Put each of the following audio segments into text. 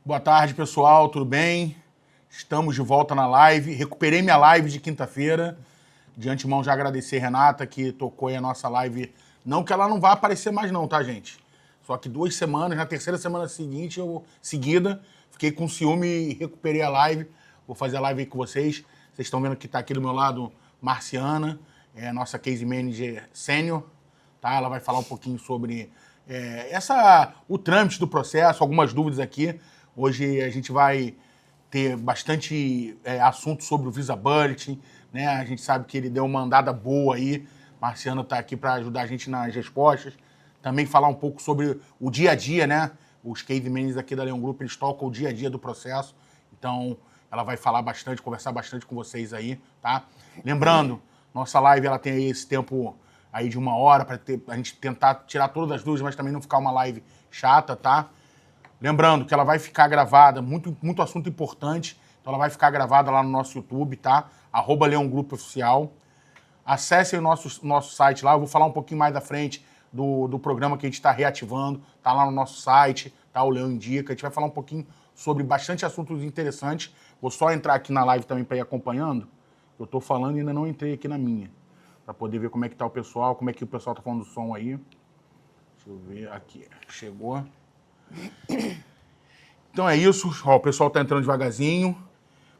Boa tarde, pessoal, tudo bem? Estamos de volta na live. Recuperei minha live de quinta-feira. De antemão, já agradecer a Renata, que tocou aí a nossa live. Não que ela não vá aparecer mais não, tá, gente? Só que 2 semanas, na terceira semana seguida, fiquei com ciúme e recuperei a live. Vou fazer a live aí com vocês. Vocês estão vendo que está aqui do meu lado Marciana, nossa case manager sênior. Tá? Ela vai falar um pouquinho sobre o trâmite do processo, algumas dúvidas aqui. Hoje a gente vai ter bastante assunto sobre o Visibility, né? A gente sabe que ele deu uma andada boa aí. Marciano está aqui para ajudar a gente nas respostas. Também falar um pouco sobre o dia a dia, né? Os case managers aqui da Leão Group, eles tocam o dia a dia do processo. Então, ela vai falar bastante, conversar bastante com vocês aí, tá? Lembrando, nossa live ela tem aí esse tempo aí de 1 hora para a gente tentar tirar todas as dúvidas, mas também não ficar uma live chata, tá? Lembrando que ela vai ficar gravada, muito assunto importante, então ela vai ficar gravada lá no nosso YouTube, tá? @Leão Group Oficial. Acessem o nosso site lá, eu vou falar um pouquinho mais da frente do programa que a gente está reativando, tá lá no nosso site, tá? O Leão Indica, a gente vai falar um pouquinho sobre bastante assuntos interessantes. Vou só entrar aqui na live também para ir acompanhando. Eu estou falando e ainda não entrei aqui na minha, para poder ver como é que tá o pessoal, como é que o pessoal tá falando do som aí. Deixa eu ver aqui, chegou. Então é isso, ó, o pessoal tá entrando devagarzinho.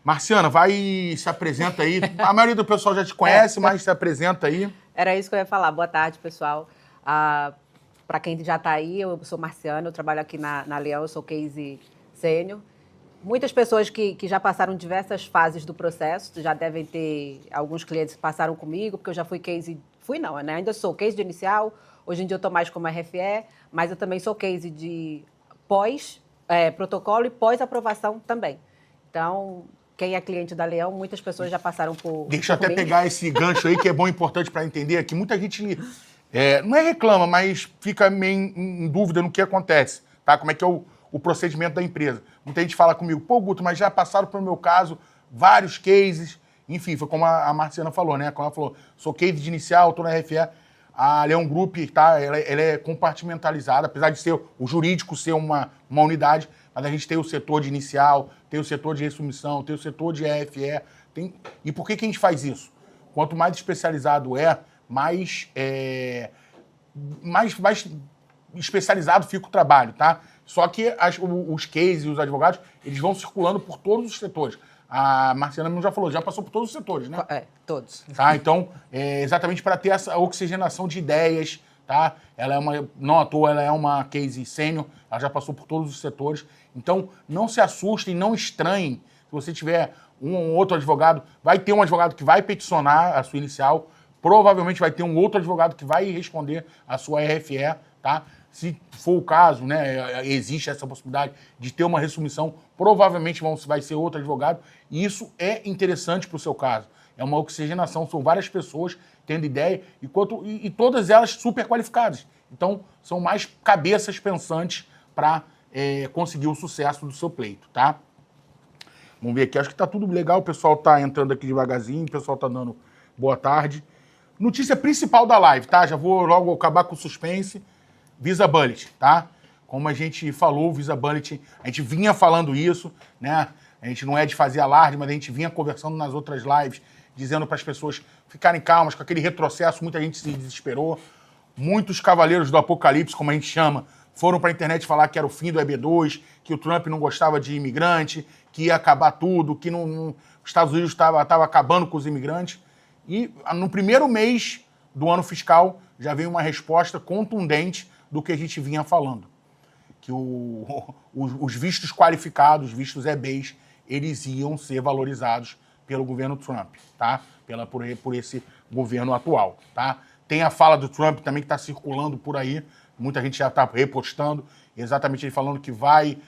Marciana, vai, se apresenta aí. A maioria do pessoal já te conhece, mas se apresenta aí. Era isso que eu ia falar. Boa tarde, pessoal. Para quem já está aí, eu sou Marciana, eu trabalho aqui na Leão, eu sou case sênior. Muitas pessoas que já passaram diversas fases do processo, já devem ter, alguns clientes que passaram comigo, porque eu já fui case, né? Ainda sou case de inicial, hoje em dia eu estou mais como RFE, mas eu também sou case de protocolo e pós-aprovação também. Então, quem é cliente da Leão, muitas pessoas já passaram por... Deixa eu até pegar esse gancho aí, que é bom e importante para entender, que muita gente não reclama, mas fica meio em dúvida no que acontece, tá? Como é que é o procedimento da empresa. Muita gente fala comigo, pô, Guto, mas já passaram pelo meu caso vários cases, enfim, foi como a Marciana falou, né? Como ela falou, sou case de inicial, estou na RFE, a Leão Group, tá? Ela é compartimentalizada, apesar de ser o jurídico ser uma unidade, mas a gente tem o setor de inicial, tem o setor de resubmissão, tem o setor de RFE. E por que a gente faz isso? Quanto mais especializado mais especializado fica o trabalho, tá? Só que os cases e os advogados, eles vão circulando por todos os setores. A Marciana mesmo já falou, já passou por todos os setores, né? Todos. Tá? Então, exatamente para ter essa oxigenação de ideias, tá? Ela não à toa, ela é uma case sênior, ela já passou por todos os setores. Então, não se assustem, não estranhem. Se você tiver um ou outro advogado, vai ter um advogado que vai peticionar a sua inicial, provavelmente vai ter um outro advogado que vai responder a sua RFE, tá? Se for o caso, né, existe essa possibilidade de ter uma resubmissão, provavelmente vai ser outro advogado, e isso é interessante para o seu caso. É uma oxigenação, são várias pessoas tendo ideia, e todas elas super qualificadas. Então, são mais cabeças pensantes para conseguir o sucesso do seu pleito, tá? Vamos ver aqui, acho que tá tudo legal, o pessoal tá entrando aqui devagarzinho, o pessoal tá dando boa tarde. Notícia principal da live, tá? Já vou logo acabar com o suspense. Visibility, tá? Como a gente falou, o Visibility, a gente vinha falando isso, né? A gente não é de fazer alarde, mas a gente vinha conversando nas outras lives, dizendo para as pessoas ficarem calmas, com aquele retrocesso, muita gente se desesperou. Muitos cavaleiros do apocalipse, como a gente chama, foram para a internet falar que era o fim do EB2, que o Trump não gostava de imigrante, que ia acabar tudo, que os Estados Unidos estava acabando com os imigrantes. E no primeiro mês do ano fiscal já veio uma resposta contundente do que a gente vinha falando. Que os vistos qualificados, os vistos EBs, eles iam ser valorizados pelo governo Trump, tá? Por esse governo atual, tá? Tem a fala do Trump também que está circulando por aí, muita gente já está repostando, exatamente ele falando que vai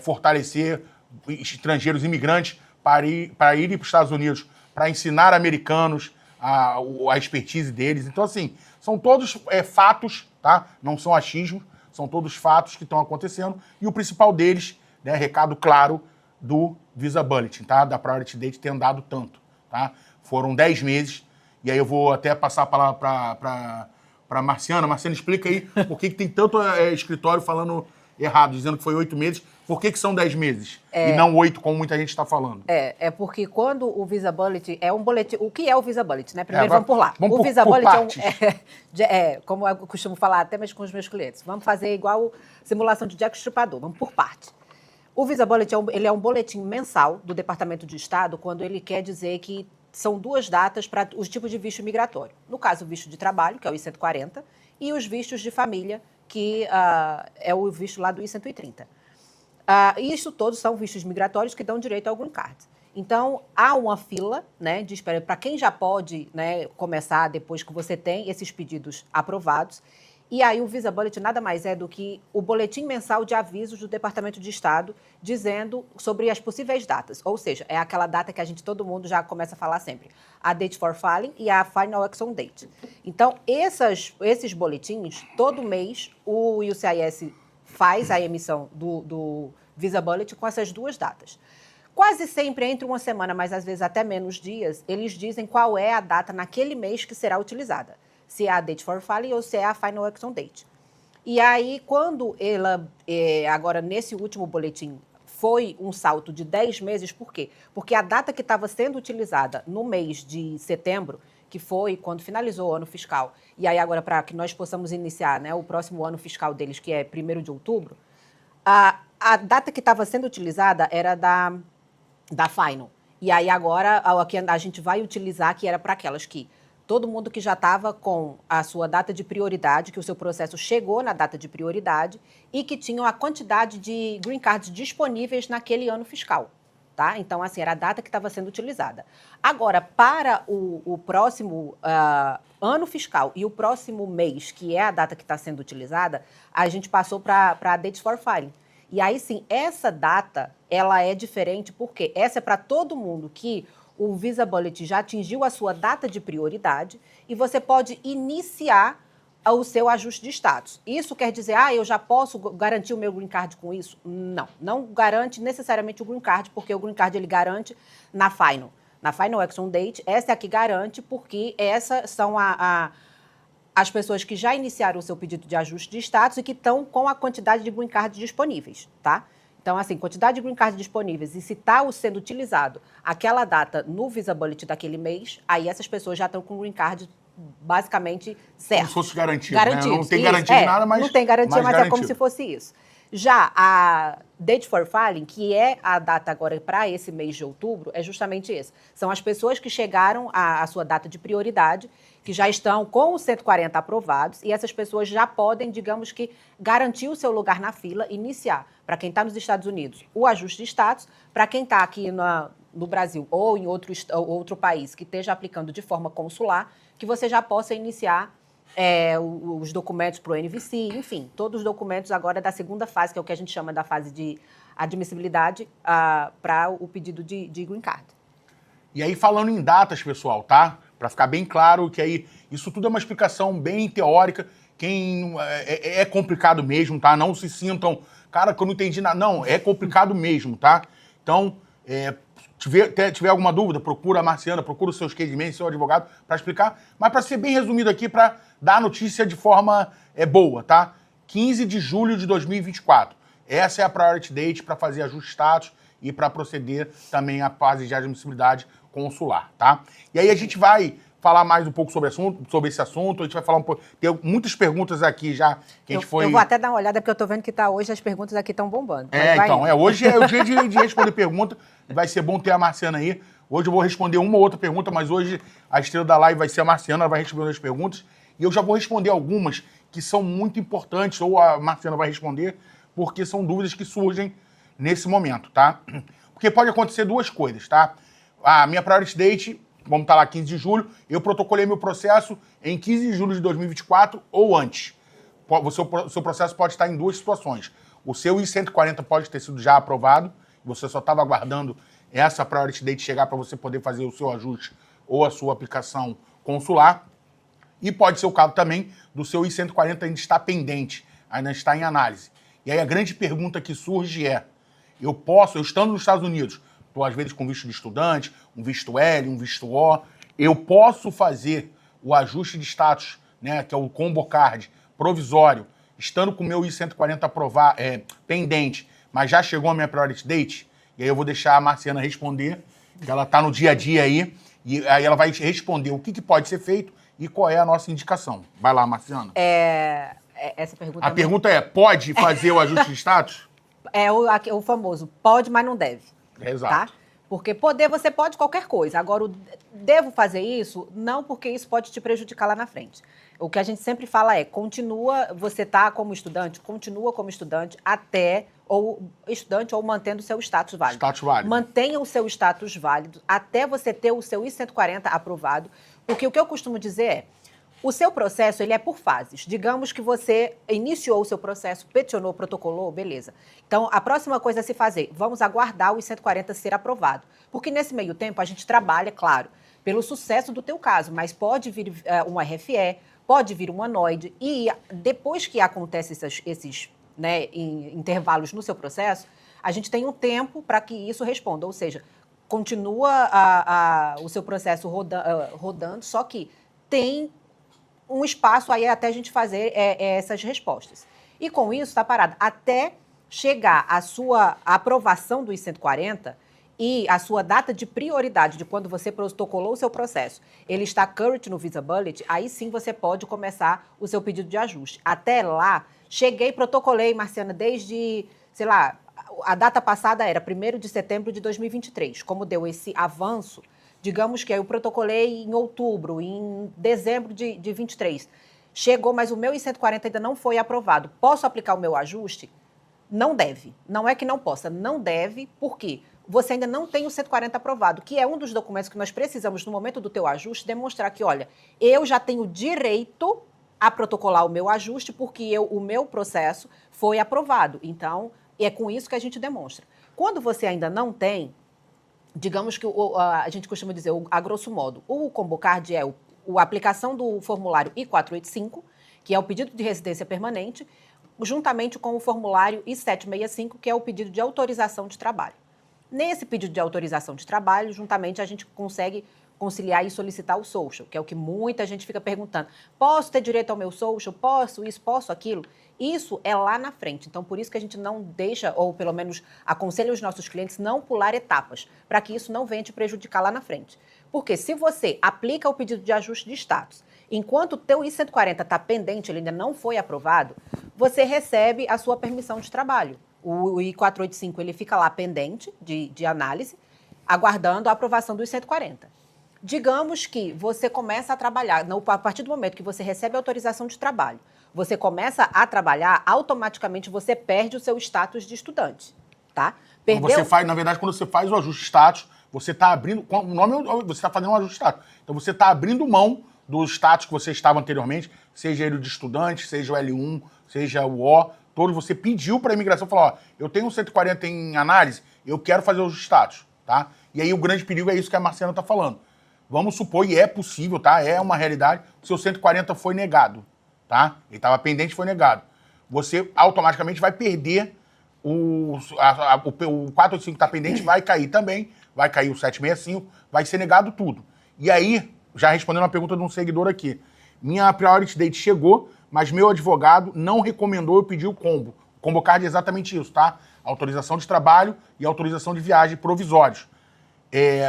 fortalecer estrangeiros imigrantes para irem para os Estados Unidos, para ensinar americanos a expertise deles. Então, assim, são todos fatos, tá? Não são achismos, são todos fatos que estão acontecendo. E o principal deles, né, recado claro do Visibility, tá? Da Priority Date ter andado tanto, tá? Foram 10 meses, e aí eu vou até passar a palavra para Marciana. Marciana, explica aí por que tem tanto escritório falando errado, dizendo que foi 8 meses. Por que são 10 meses? E não 8, como muita gente está falando? É porque quando o Visa Bullet é um boletim... O que é o Visa Bullet, né? Primeiro vamos por lá. Vamos o Visa por Bullet partes. como eu costumo falar até mesmo com os meus clientes. Vamos fazer igual simulação de Jack Stripador, vamos por parte. O Visa Bullet ele é um boletim mensal do Departamento de Estado quando ele quer dizer que são 2 datas para os tipos de visto migratório. No caso, o visto de trabalho, que é o I-140, e os vistos de família, que é o visto lá do I-130. Isso todos são vistos migratórios que dão direito ao Green Card. Então, há uma fila, né, de espera para quem já pode, né, começar depois que você tem esses pedidos aprovados. E aí o Visa Bullet nada mais é do que o boletim mensal de avisos do Departamento de Estado dizendo sobre as possíveis datas. Ou seja, é aquela data que todo mundo já começa a falar sempre. A date for filing e a final action date. Então, esses boletins, todo mês, o USCIS faz a emissão do Visa Bullet com essas 2 datas. Quase sempre entre uma semana, mas às vezes até menos dias, eles dizem qual é a data naquele mês que será utilizada. Se é a date for filing ou se é a final action date. E aí, quando ela, agora nesse último boletim, foi um salto de 10 meses, por quê? Porque a data que estava sendo utilizada no mês de setembro, que foi quando finalizou o ano fiscal, e aí agora para que nós possamos iniciar, né, o próximo ano fiscal deles, que é 1º de outubro, a data que estava sendo utilizada era da final. E aí agora a gente vai utilizar, que era para aquelas que todo mundo que já estava com a sua data de prioridade, que o seu processo chegou na data de prioridade e que tinham a quantidade de green cards disponíveis naquele ano fiscal, tá? Então, assim, era a data que estava sendo utilizada. Agora, para o próximo ano fiscal e o próximo mês, que é a data que está sendo utilizada, a gente passou para a date for filing. E aí, sim, essa data, ela é diferente, porque essa é para todo mundo que o Visa Bullet já atingiu a sua data de prioridade e você pode iniciar o seu ajuste de status. Isso quer dizer, eu já posso garantir o meu Green Card com isso? Não, não garante necessariamente o Green Card, porque o Green Card ele garante na Final Action Date, essa é a que garante, porque essas são as pessoas que já iniciaram o seu pedido de ajuste de status e que estão com a quantidade de Green Card disponíveis, tá? Então, assim, quantidade de Green Card disponíveis e se está sendo utilizado aquela data no Visa Bullet daquele mês, aí essas pessoas já estão com o Green Card basicamente certo. Como se fosse garantido, garantido. Né? Não tem garantia de nada, mas... Não tem garantia, mas garantido. É como se fosse isso. Já a Date for Filing, que é a data agora para esse mês de outubro, é justamente esse. São as pessoas que chegaram à sua data de prioridade, que já estão com os 140 aprovados, e essas pessoas já podem, digamos que, garantir o seu lugar na fila, iniciar. Para quem está nos Estados Unidos, o ajuste de status. Para quem está aqui no Brasil ou em outro país que esteja aplicando de forma consular, que você já possa iniciar os documentos para o NVC, enfim, todos os documentos agora da segunda fase, que é o que a gente chama da fase de admissibilidade para o pedido de Green Card. E aí, falando em datas, pessoal, tá? Para ficar bem claro que aí isso tudo é uma explicação bem teórica. Quem é complicado mesmo, tá? Não se sintam, cara, que eu não entendi nada. Não, é complicado mesmo, tá? Então, tiver alguma dúvida, procura a Marciana, procura os seus casemen, seu advogado, para explicar. Mas para ser bem resumido aqui, para dar a notícia de forma boa, tá? 15 de julho de 2024. Essa é a priority date para fazer ajuste de status e para proceder também à fase de admissibilidade consular, tá? E aí a gente vai falar mais um pouco sobre esse assunto, a gente vai falar um pouco... Tem muitas perguntas aqui já que a gente foi... Eu vou até dar uma olhada, porque eu tô vendo que hoje as perguntas aqui estão bombando. Hoje é o dia de responder pergunta, vai ser bom ter a Marciana aí. Hoje eu vou responder uma ou outra pergunta, mas hoje a estrela da live vai ser a Marciana, ela vai responder as perguntas, e eu já vou responder algumas que são muito importantes, ou a Marciana vai responder, porque são dúvidas que surgem nesse momento, tá? Porque pode acontecer 2 coisas, tá? A minha priority date, vamos estar lá 15 de julho, eu protocolei meu processo em 15 de julho de 2024 ou antes. O seu processo pode estar em 2 situações. O seu I-140 pode ter sido já aprovado, você só estava aguardando essa priority date chegar para você poder fazer o seu ajuste ou a sua aplicação consular. E pode ser o caso também do seu I-140 ainda está pendente, ainda está em análise. E aí a grande pergunta que surge é, eu estando nos Estados Unidos, estou às vezes com visto de estudante, um visto L, um visto O, eu posso fazer o ajuste de status, né, que é o Combo Card provisório, estando com o meu I-140 pendente, mas já chegou a minha priority date, e aí eu vou deixar a Marciana responder, que ela está no dia a dia aí, e aí ela vai responder o que pode ser feito e qual é a nossa indicação. Vai lá, Marciana. Essa pergunta A pergunta é, pode fazer o ajuste de status? É o famoso, pode, mas não deve. Exato. Tá? Porque poder, você pode qualquer coisa. Agora, devo fazer isso? Não, porque isso pode te prejudicar lá na frente. O que a gente sempre fala é, continua, você está como estudante, continua como estudante até, ou mantendo o seu status válido. Status válido. Mantenha o seu status válido até você ter o seu I-140 aprovado, porque o que eu costumo dizer é, o seu processo, ele é por fases. Digamos que você iniciou o seu processo, peticionou, protocolou, beleza. Então, a próxima coisa a se fazer, vamos aguardar o I-140 ser aprovado. Porque nesse meio tempo, a gente trabalha, claro, pelo sucesso do teu caso, mas pode vir um RFE, pode vir um anoide, e depois que acontecem esses intervalos no seu processo, a gente tem um tempo para que isso responda. Ou seja, continua o seu processo rodando, só que tem um espaço aí até a gente fazer essas respostas. E com isso está parado. Até chegar a sua aprovação do I-140 e a sua data de prioridade de quando você protocolou o seu processo, ele está current no Visability, aí sim você pode começar o seu pedido de ajuste. Até lá, protocolei, Marciana, desde, sei lá, a data passada era 1º de setembro de 2023. Como deu esse avanço, digamos que eu protocolei em outubro, em dezembro de 23. Chegou, mas o meu I-140 ainda não foi aprovado. Posso aplicar o meu ajuste? Não deve. Não é que não possa, não deve. Por quê? Você ainda não tem o 140 aprovado, que é um dos documentos que nós precisamos, no momento do teu ajuste, demonstrar que, olha, eu já tenho direito a protocolar o meu ajuste porque o meu processo foi aprovado. Então, é com isso que a gente demonstra. Quando você ainda não tem, digamos que a gente costuma dizer, a grosso modo, o ComboCard é a aplicação do formulário I-485, que é o pedido de residência permanente, juntamente com o formulário I-765, que é o pedido de autorização de trabalho. Nesse pedido de autorização de trabalho, juntamente a gente consegue conciliar e solicitar o social, que é o que muita gente fica perguntando. Posso ter direito ao meu social? Posso isso? Posso aquilo? Isso é lá na frente. Então, por isso que a gente não deixa, ou pelo menos aconselha os nossos clientes não pular etapas, para que isso não venha te prejudicar lá na frente. Porque se você aplica o pedido de ajuste de status, enquanto o teu I-140 está pendente, ele ainda não foi aprovado, você recebe a sua permissão de trabalho. O I-485 ele fica lá pendente de análise, aguardando a aprovação do I-140. Digamos que você começa a trabalhar, a partir do momento que você recebe a autorização de trabalho, você começa a trabalhar, automaticamente você perde o seu status de estudante, tá? Na verdade, quando você faz o ajuste de status, você está abrindo, você está fazendo um ajuste de status. Então você está abrindo mão do status que você estava anteriormente, seja ele de estudante, seja o L1, seja o O, todos você pediu para a imigração, falou, ó, eu tenho um 140 em análise, eu quero fazer o ajuste de status, tá? E aí o grande perigo é isso que a Marciana está falando. Vamos supor, e é possível, tá? É uma realidade, o seu 140 foi negado, tá? Ele estava pendente, foi negado. Você automaticamente vai perder o 485 que está pendente, vai cair também, vai cair o 765, vai ser negado tudo. E aí, já respondendo a pergunta de um seguidor aqui, minha priority date chegou, mas meu advogado não recomendou eu pedir o combo. O combo card é exatamente isso, tá? Autorização de trabalho e autorização de viagem provisórios.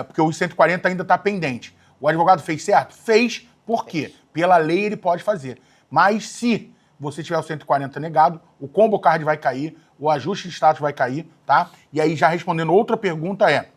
Porque o 140 ainda está pendente. O advogado fez certo? Fez. Por quê? Pela lei ele pode fazer. Mas se você tiver o 140 negado, o combo card vai cair, o ajuste de status vai cair, tá? E aí, já respondendo outra pergunta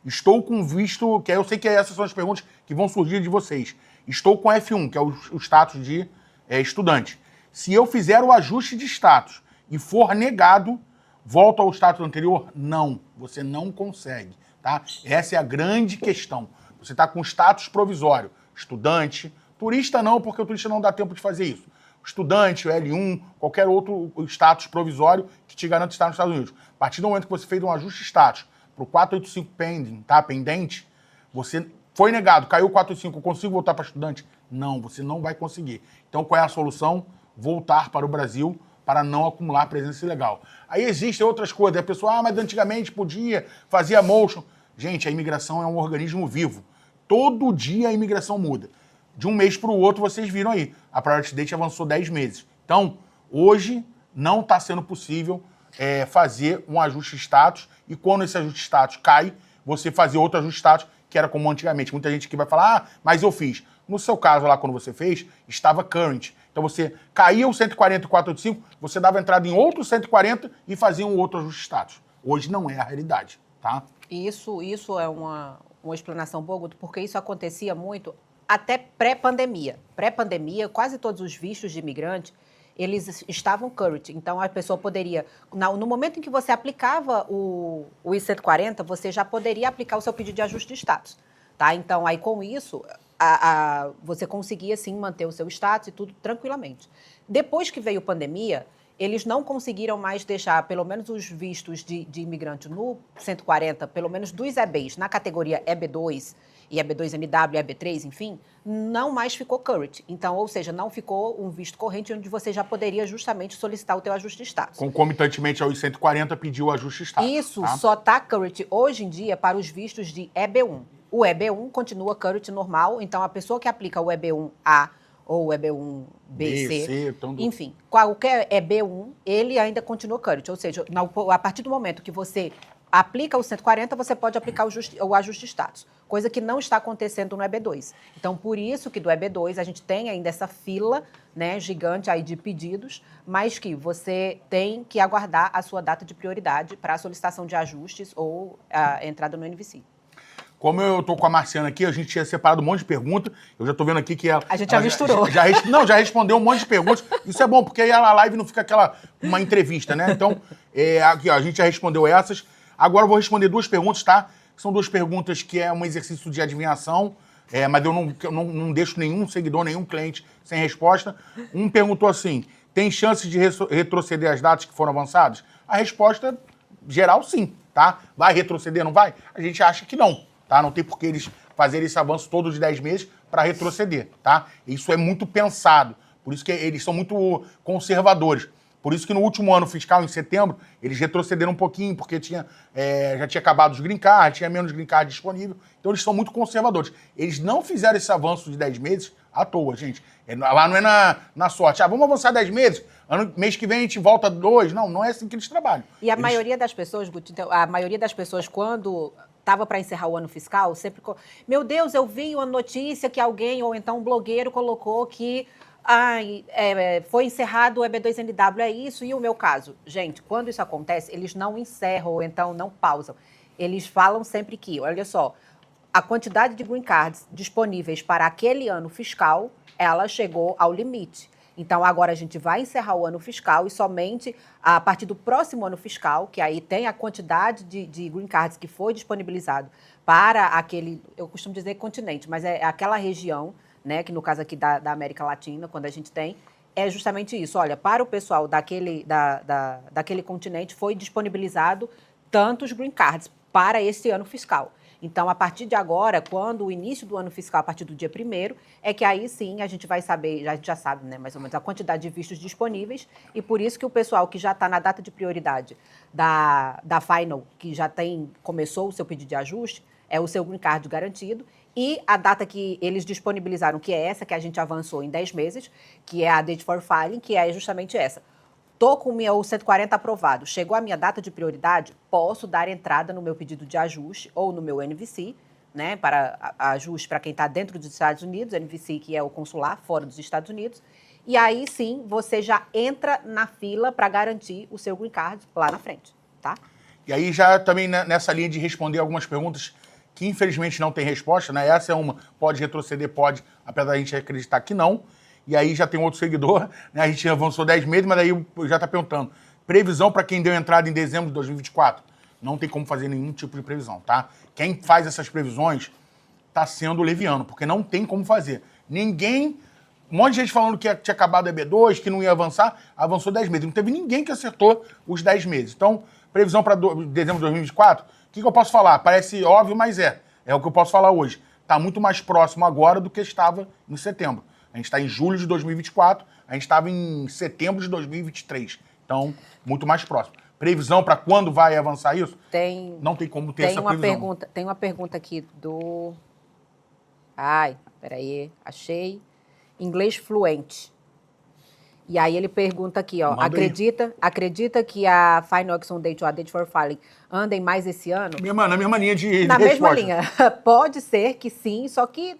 estou com visto, que eu sei que essas são as perguntas que vão surgir de vocês. Estou com F1, que é o status de estudante. Se eu fizer o ajuste de status e for negado, volta ao status anterior? Não, você não consegue. Tá? Essa é a grande questão. Você está com status provisório. Estudante, turista não, porque o turista não dá tempo de fazer isso. Estudante, L1, qualquer outro status provisório que te garante estar nos Estados Unidos. A partir do momento que você fez um ajuste de status para o 485 pending, tá? Pendente, você foi negado, caiu o 485, eu consigo voltar para estudante? Não, você não vai conseguir. Então, qual é a solução? Voltar para o Brasil para não acumular presença ilegal. Aí existem outras coisas. A pessoa, mas antigamente podia, fazia motion. Gente, a imigração é um organismo vivo. Todo dia a imigração muda. De um mês para o outro, vocês viram aí. A priority date avançou 10 meses. Então, Hoje não está sendo possível fazer um ajuste de status e quando esse ajuste de status cai, você fazer outro ajuste de status, que era como antigamente. Muita gente que vai falar, mas eu fiz. No seu caso lá, quando você fez, estava current. Então você caía o 140.485, você dava entrada em outro 140 e fazia um outro ajuste de status. Hoje não é a realidade, tá? Isso é uma explanação boa, Guto, porque isso acontecia muito até pré-pandemia. Pré-pandemia, quase todos os vistos de imigrante, eles estavam current. Então, a pessoa poderia... No momento em que você aplicava o I-140, você já poderia aplicar o seu pedido de ajuste de status. Tá? Então, aí com isso, você conseguia, sim, manter o seu status e tudo tranquilamente. Depois que veio a pandemia, eles não conseguiram mais deixar, pelo menos os vistos de imigrante no 140, pelo menos dos EBs, na categoria EB2 e EB2NW, EB3, enfim, não mais ficou current. Então, ou seja, não ficou um visto corrente onde você já poderia justamente solicitar o teu ajuste de status. Concomitantemente ao I-140, pediu o ajuste de status. Isso só está current hoje em dia para os vistos de EB1. O EB1 continua current normal, então a pessoa que aplica o EB1A ou EB1B, C, enfim, qualquer EB1, ele ainda continua current. Ou seja, a partir do momento que você aplica o 140, você pode aplicar o ajuste de status, coisa que não está acontecendo no EB2. Então, por isso que do EB2 a gente tem ainda essa fila, né, gigante aí de pedidos, mas que você tem que aguardar a sua data de prioridade para a solicitação de ajustes ou a entrada no NVC. Como eu tô com a Marciana aqui, a gente tinha separado um monte de perguntas. Eu já tô vendo aqui que ela... A gente já misturou. Já respondeu um monte de perguntas. Isso é bom, porque aí a live não fica uma entrevista, né? Então, aqui, ó, a gente já respondeu essas. Agora eu vou responder duas perguntas, tá? São duas perguntas que é um exercício de adivinhação, mas eu não deixo nenhum seguidor, nenhum cliente sem resposta. Um perguntou assim, tem chance de retroceder as datas que foram avançadas? A resposta geral, sim, tá? Vai retroceder, não vai? A gente acha que não. Tá? Não tem por que eles fazerem esse avanço todos os 10 meses para retroceder, tá? Isso é muito pensado, por isso que eles são muito conservadores. Por isso que no último ano fiscal, em setembro, eles retrocederam um pouquinho, porque já tinha acabado os green cards, tinha menos green card disponível, então eles são muito conservadores. Eles não fizeram esse avanço de 10 meses à toa, gente. Lá não é na sorte. Vamos avançar 10 meses, mês que vem a gente volta 2. Não é assim que eles trabalham. E a maioria das pessoas, a maioria das pessoas, quando estava para encerrar o ano fiscal, sempre... Meu Deus, eu vi uma notícia que alguém, ou então um blogueiro, colocou que foi encerrado o EB2NW, é isso? E o meu caso? Gente, quando isso acontece, eles não encerram, ou então não pausam. Eles falam sempre que, olha só, a quantidade de green cards disponíveis para aquele ano fiscal, ela chegou ao limite. Então, agora a gente vai encerrar o ano fiscal e somente a partir do próximo ano fiscal, que aí tem a quantidade de green cards que foi disponibilizado para aquele, eu costumo dizer continente, mas é aquela região, né, que no caso aqui da América Latina, quando a gente tem, é justamente isso. Olha, para o pessoal daquele continente foi disponibilizado tantos green cards para esse ano fiscal. Então, a partir de agora, quando o início do ano fiscal, a partir do dia 1º, é que aí sim a gente vai saber, a gente já sabe, né, mais ou menos, a quantidade de vistos disponíveis, e por isso que o pessoal que já está na data de prioridade da Final, que já começou o seu pedido de ajuste, é o seu green card garantido, e a data que eles disponibilizaram, que é essa, que a gente avançou em 10 meses, que é a date for filing, que é justamente essa. Estou com o meu 140 aprovado, chegou a minha data de prioridade, posso dar entrada no meu pedido de ajuste ou no meu NVC, né, para ajuste para quem está dentro dos Estados Unidos, NVC que é o consular fora dos Estados Unidos, e aí sim você já entra na fila para garantir o seu green card lá na frente, tá? E aí já também nessa linha de responder algumas perguntas que infelizmente não tem resposta, né? Essa é uma, pode retroceder, pode, apesar da gente acreditar que não. E aí já tem outro seguidor, né? A gente avançou 10 meses, mas aí já está perguntando. Previsão para quem deu entrada em dezembro de 2024? Não tem como fazer nenhum tipo de previsão, tá? Quem faz essas previsões está sendo leviano, porque não tem como fazer. Ninguém... Um monte de gente falando que tinha acabado a EB2, que não ia avançar, avançou 10 meses. Não teve ninguém que acertou os 10 meses. Então, previsão para dezembro de 2024, o que eu posso falar? Parece óbvio, mas é o que eu posso falar hoje. Está muito mais próximo agora do que estava em setembro. A gente está em julho de 2024, a gente estava em setembro de 2023. Então, muito mais próximo. Previsão para quando vai avançar isso? Não tem como ter essa previsão. Tem uma pergunta aqui do... Peraí, achei. Inglês fluente. E aí ele pergunta aqui, ó, Manda aí. acredita que a Final Action Date ou a Date for Filing andem mais esse ano? Na mesma linha de Na mesma resposta. linha. Pode ser que sim, só que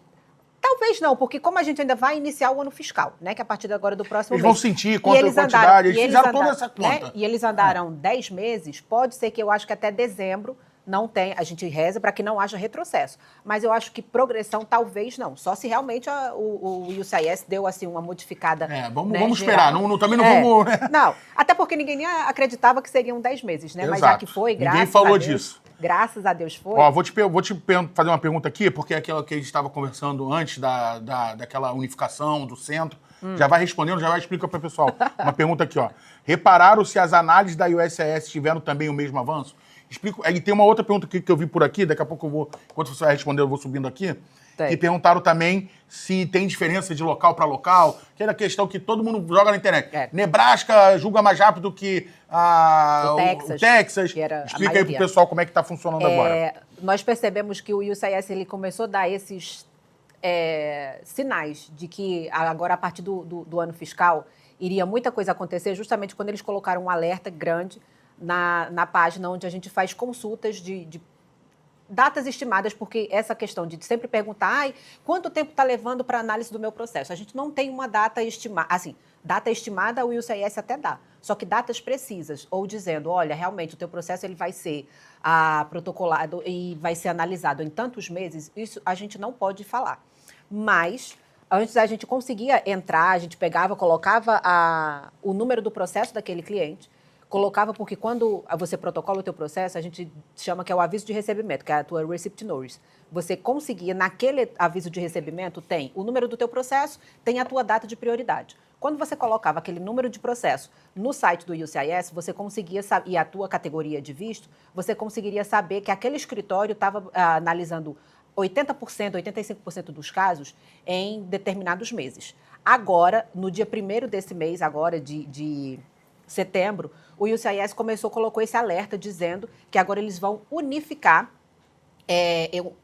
talvez não, porque como a gente ainda vai iniciar o ano fiscal, né, que é a partir de agora do próximo Eles mês. vão sentir E quanto a eles quantidade, andaram, eles fizeram toda essa conta. né, e eles andaram 10 meses, pode ser que eu acho que até dezembro não tem, a gente reza para que não haja retrocesso. Mas eu acho que progressão talvez não. Só se realmente o UCIS deu assim uma modificada. Vamos esperar. Também não vamos. Não, até porque ninguém nem acreditava que seriam 10 meses, né? Exato. Mas já que foi, graças Ninguém falou a Deus. Disso. Graças a Deus foi. Ó, vou te fazer uma pergunta aqui, porque é aquela que a gente estava conversando antes daquela unificação do centro. Já vai respondendo, já vai explicar para o pessoal. Uma pergunta aqui, ó. Repararam se as análises da USIS tiveram também o mesmo avanço? Explico. Aí tem uma outra pergunta que eu vi por aqui, daqui a pouco eu vou, enquanto você vai responder, eu vou subindo aqui. Tem. Que perguntaram também se tem diferença de local para local, que era a questão que todo mundo joga na internet. Nebraska julga mais rápido que o Texas. Explica aí pro pessoal como é que está funcionando agora. Nós percebemos que o UCIS ele começou a dar esses sinais de que agora, a partir do ano fiscal, iria muita coisa acontecer, justamente quando eles colocaram um alerta grande na página onde a gente faz consultas de datas estimadas, porque essa questão de sempre perguntar quanto tempo está levando para análise do meu processo. A gente não tem uma data estimada. Assim, data estimada o UCIS até dá, só que datas precisas, ou dizendo, olha, realmente o teu processo ele vai ser protocolado e vai ser analisado em tantos meses, isso a gente não pode falar. Mas antes a gente conseguia entrar, a gente pegava, colocava o número do processo daquele cliente, colocava, porque quando você protocola o teu processo, a gente chama que é o aviso de recebimento, que é a tua receipt notice. Você conseguia, naquele aviso de recebimento, tem o número do teu processo, tem a tua data de prioridade. Quando você colocava aquele número de processo no site do UCIS, você conseguia saber, e a tua categoria de visto, você conseguiria saber que aquele escritório estava analisando 80%, 85% dos casos em determinados meses. Agora, no dia 1º desse mês, agora de setembro, o UCIS colocou esse alerta dizendo que agora eles vão unificar,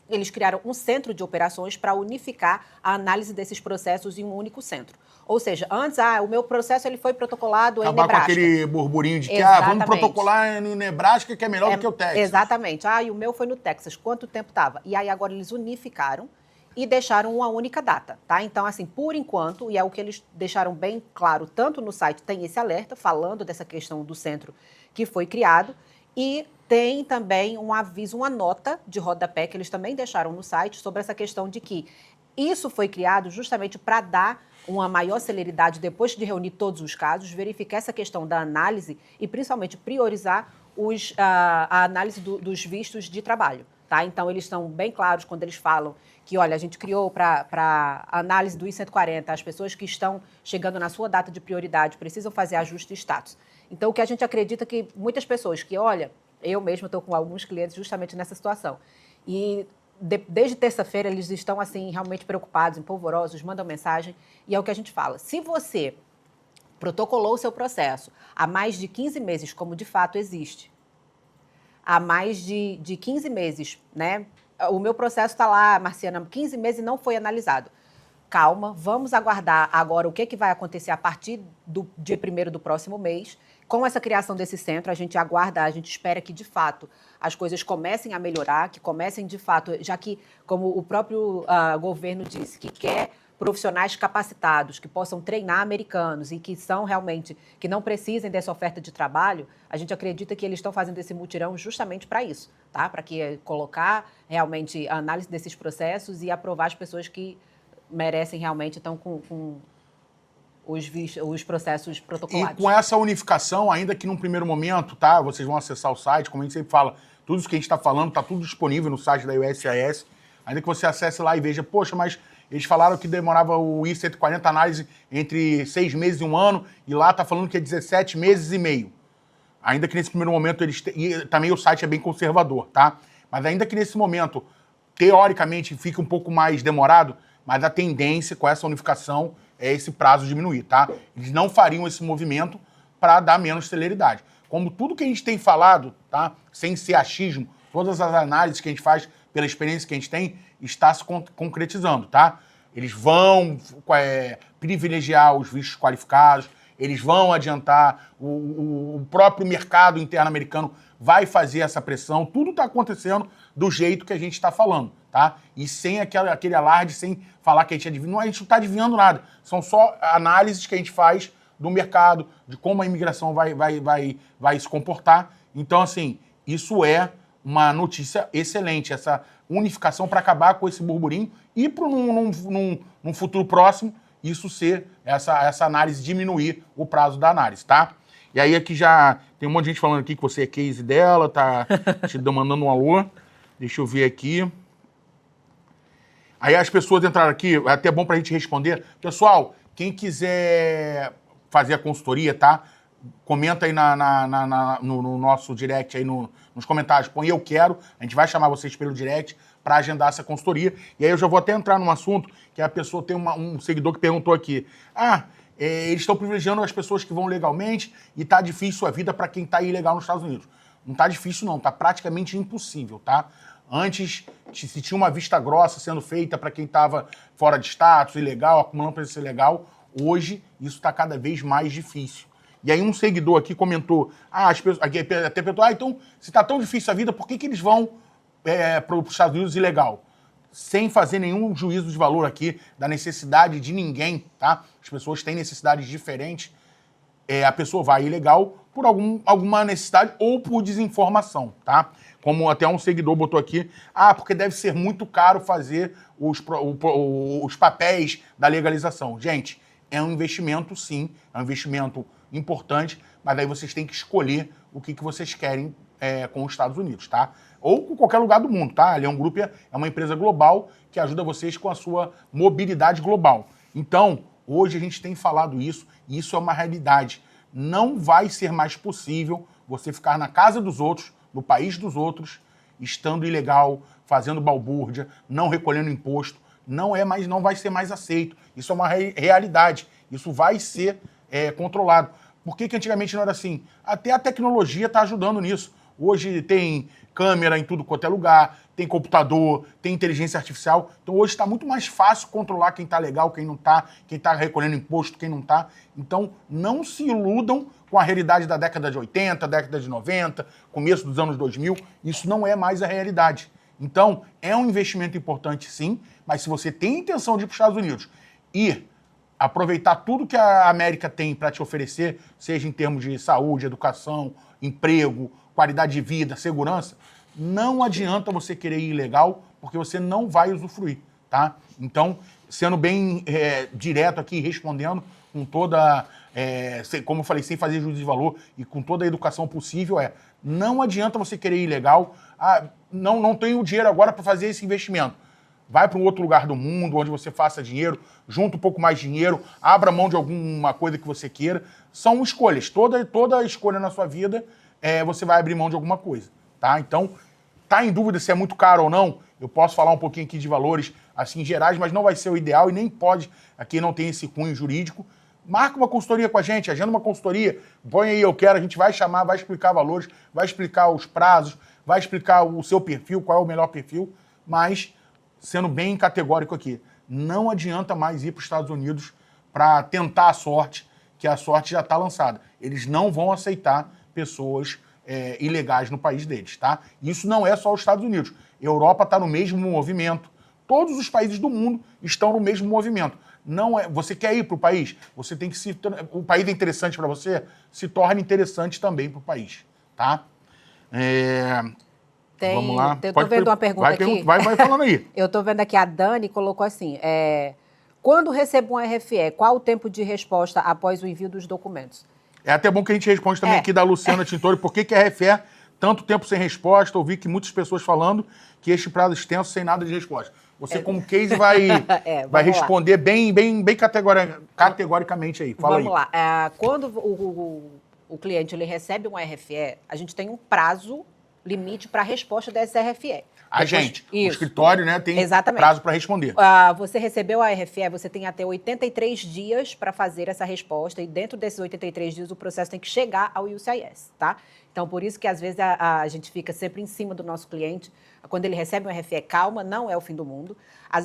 eles criaram um centro de operações para unificar a análise desses processos em um único centro. Ou seja, antes, o meu processo ele foi protocolado em Nebraska. Acabar com aquele burburinho de que Exatamente. Vamos protocolar no Nebraska, que é melhor do que o Texas. Exatamente. E o meu foi no Texas. Quanto tempo estava? E aí agora eles unificaram e deixaram uma única data, tá? Então, assim, por enquanto, e é o que eles deixaram bem claro, tanto no site tem esse alerta, falando dessa questão do centro que foi criado, e tem também um aviso, uma nota de rodapé que eles também deixaram no site sobre essa questão de que isso foi criado justamente para dar uma maior celeridade depois de reunir todos os casos, verificar essa questão da análise e principalmente priorizar a análise dos vistos de trabalho. Tá? Então, eles estão bem claros quando eles falam que, olha, a gente criou para análise do I-140, as pessoas que estão chegando na sua data de prioridade precisam fazer ajuste de status. Então, o que a gente acredita que muitas pessoas que, olha, eu mesma estou com alguns clientes justamente nessa situação. E desde terça-feira eles estão, assim, realmente preocupados, empolvorosos, mandam mensagem. E é o que a gente fala. Se você protocolou o seu processo há mais de 15 meses, como de fato existe, há mais de 15 meses, né? O meu processo está lá, Marciana, 15 meses e não foi analisado. Calma, vamos aguardar agora o que vai acontecer a partir do dia 1º do próximo mês. Com essa criação desse centro, a gente aguarda, a gente espera que, de fato, as coisas comecem a melhorar, que comecem, de fato, já que, como o próprio governo disse, que quer profissionais capacitados, que possam treinar americanos e que são realmente, que não precisem dessa oferta de trabalho, a gente acredita que eles estão fazendo esse mutirão justamente para isso, tá? Para colocar realmente a análise desses processos e aprovar as pessoas que merecem realmente, estão com os processos protocolados. E com essa unificação, ainda que num primeiro momento, tá? Vocês vão acessar o site, como a gente sempre fala, tudo isso que a gente está falando está tudo disponível no site da USIS, ainda que você acesse lá e veja, poxa, mas eles falaram que demorava o I-140 análise entre 6 meses e 1 ano, e lá está falando que é 17 meses e meio. Ainda que nesse primeiro momento e também o site é bem conservador, tá? Mas ainda que nesse momento, teoricamente, fique um pouco mais demorado, mas a tendência com essa unificação é esse prazo diminuir, tá? Eles não fariam esse movimento para dar menos celeridade. Como tudo que a gente tem falado, tá? Sem ser achismo, todas as análises que a gente faz pela experiência que a gente tem, está se concretizando, tá? Eles vão privilegiar os vistos qualificados, eles vão adiantar, o próprio mercado interno americano vai fazer essa pressão, tudo está acontecendo do jeito que a gente está falando, tá? E sem aquele alarde, sem falar que a gente adivinha, a gente não está adivinhando nada, são só análises que a gente faz do mercado, de como a imigração vai se comportar. Então, assim, isso é uma notícia excelente, essa unificação para acabar com esse burburinho e para num futuro próximo isso ser, essa análise diminuir o prazo da análise, tá? E aí aqui já tem um monte de gente falando aqui que você é case dela, tá te mandando um alô. Deixa eu ver aqui. Aí as pessoas entraram aqui, é até bom pra gente responder. Pessoal, quem quiser fazer a consultoria, tá? Comenta aí no nosso direct, aí nos comentários. Põe eu quero, a gente vai chamar vocês pelo direct para agendar essa consultoria. E aí eu já vou até entrar num assunto que a pessoa tem um seguidor que perguntou aqui. Eles estão privilegiando as pessoas que vão legalmente e tá difícil a vida para quem tá ilegal nos Estados Unidos. Não tá difícil não, tá praticamente impossível, tá? Antes, se tinha uma vista grossa sendo feita para quem estava fora de status, ilegal, acumulando presença ilegal, hoje isso está cada vez mais difícil. E aí um seguidor aqui comentou, as pessoas, aqui até perguntou, então, se está tão difícil a vida, por que eles vão para os Estados Unidos ilegal? Sem fazer nenhum juízo de valor aqui da necessidade de ninguém, tá? As pessoas têm necessidades diferentes. A pessoa vai ilegal por alguma necessidade ou por desinformação, tá? Como até um seguidor botou aqui, porque deve ser muito caro fazer os papéis da legalização. Gente, é um investimento sim, é um investimento importante, mas aí vocês têm que escolher o que vocês querem com os Estados Unidos, tá? Ou com qualquer lugar do mundo, tá? A Leão Group é uma empresa global que ajuda vocês com a sua mobilidade global. Então, hoje a gente tem falado isso, e isso é uma realidade. Não vai ser mais possível você ficar na casa dos outros, no país dos outros, estando ilegal, fazendo balbúrdia, não recolhendo imposto. Não vai ser mais aceito. Isso é uma realidade. Isso vai ser controlado. Por que antigamente não era assim? Até a tecnologia está ajudando nisso. Hoje tem câmera em tudo quanto é lugar, tem computador, tem inteligência artificial. Então hoje está muito mais fácil controlar quem está legal, quem não está, quem está recolhendo imposto, quem não está. Então não se iludam com a realidade da década de 80, década de 90, começo dos anos 2000. Isso não é mais a realidade. Então é um investimento importante sim, mas se você tem intenção de ir para os Estados Unidos e aproveitar tudo que a América tem para te oferecer, seja em termos de saúde, educação, emprego, qualidade de vida, segurança, não adianta você querer ir ilegal, porque você não vai usufruir, tá? Então, sendo bem direto aqui, respondendo com toda, como eu falei, sem fazer juízo de valor e com toda a educação possível, não adianta você querer ir ilegal, não tenho dinheiro agora para fazer esse investimento. Vai para um outro lugar do mundo, onde você faça dinheiro, junta um pouco mais de dinheiro, abra mão de alguma coisa que você queira. São escolhas. Toda escolha na sua vida, você vai abrir mão de alguma coisa, tá? Então, tá em dúvida se é muito caro ou não? Eu posso falar um pouquinho aqui de valores, assim, gerais, mas não vai ser o ideal e nem pode, aqui não tem esse cunho jurídico. Marca uma consultoria com a gente, agenda uma consultoria, põe aí eu quero, a gente vai chamar, vai explicar valores, vai explicar os prazos, vai explicar o seu perfil, qual é o melhor perfil, mas sendo bem categórico aqui, não adianta mais ir para os Estados Unidos para tentar a sorte, que a sorte já está lançada. Eles não vão aceitar pessoas ilegais no país deles, tá? Isso não é só os Estados Unidos. Europa está no mesmo movimento. Todos os países do mundo estão no mesmo movimento. Você quer ir para o país? Você tem que o país é interessante para você? Se torne interessante também para o país, tá? Vamos lá. Eu tô vendo uma pergunta aqui. Vai falando aí. Eu tô vendo aqui, a Dani colocou assim, quando recebo um RFE, qual o tempo de resposta após o envio dos documentos? É até bom que a gente responde também aqui da Luciana Tintori, por que a RFE tanto tempo sem resposta? Ouvi que muitas pessoas falando que este prazo extenso sem nada de resposta. Você, como case, vai responder bem categoricamente aí. Fala vamos lá. Quando o cliente ele recebe um RFE, a gente tem um prazo limite para a resposta desse RFE. O escritório, né, tem prazo para responder. Você recebeu a RFE, você tem até 83 dias para fazer essa resposta e dentro desses 83 dias o processo tem que chegar ao USCIS, tá? Então, por isso que às vezes a gente fica sempre em cima do nosso cliente. Quando ele recebe um RFE, calma, não é o fim do mundo.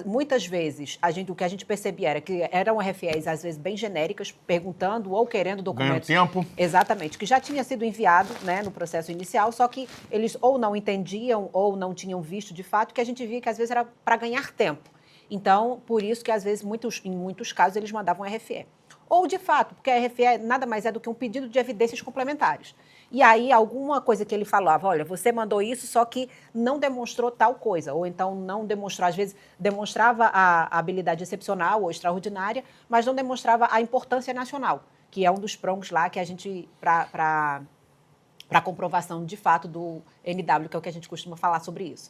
Muitas vezes, o que a gente percebia era que eram RFEs, às vezes, bem genéricas, perguntando ou querendo documentos. Ganhando tempo. Exatamente, que já tinha sido enviado, né, no processo inicial, só que eles ou não entendiam ou não tinham visto de fato, que a gente via que às vezes era para ganhar tempo. Então, por isso que às vezes, em muitos casos, eles mandavam RFE. Ou, de fato, porque a RFE nada mais é do que um pedido de evidências complementares. E aí, alguma coisa que ele falava, olha, você mandou isso, só que não demonstrou tal coisa. Ou então não demonstrou, às vezes, demonstrava a habilidade excepcional ou extraordinária, mas não demonstrava a importância nacional, que é um dos prongos lá que a gente, para comprovação de fato do NW, que é o que a gente costuma falar sobre isso.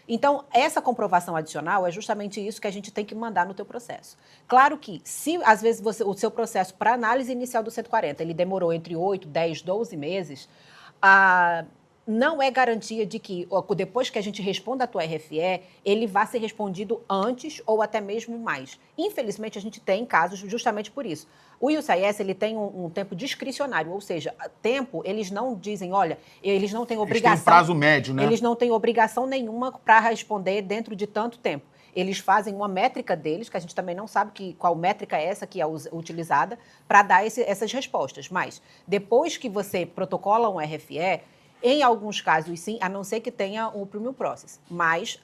Então, essa comprovação adicional é justamente isso que a gente tem que mandar no teu processo. Claro que, se às vezes o seu processo para análise inicial do 140, ele demorou entre 8, 10, 12 meses, não é garantia de que, depois que a gente responda a tua RFE, ele vá ser respondido antes ou até mesmo mais. Infelizmente, a gente tem casos justamente por isso. O USIS, ele tem um tempo discricionário, ou seja, tempo, eles não dizem, olha, eles não têm obrigação... Eles têm prazo médio, né? Eles não têm obrigação nenhuma para responder dentro de tanto tempo. Eles fazem uma métrica deles, que a gente também não sabe qual métrica é essa que é utilizada, para dar essas respostas. Mas, depois que você protocola um RFE, em alguns casos, sim, a não ser que tenha o Premium Process, mas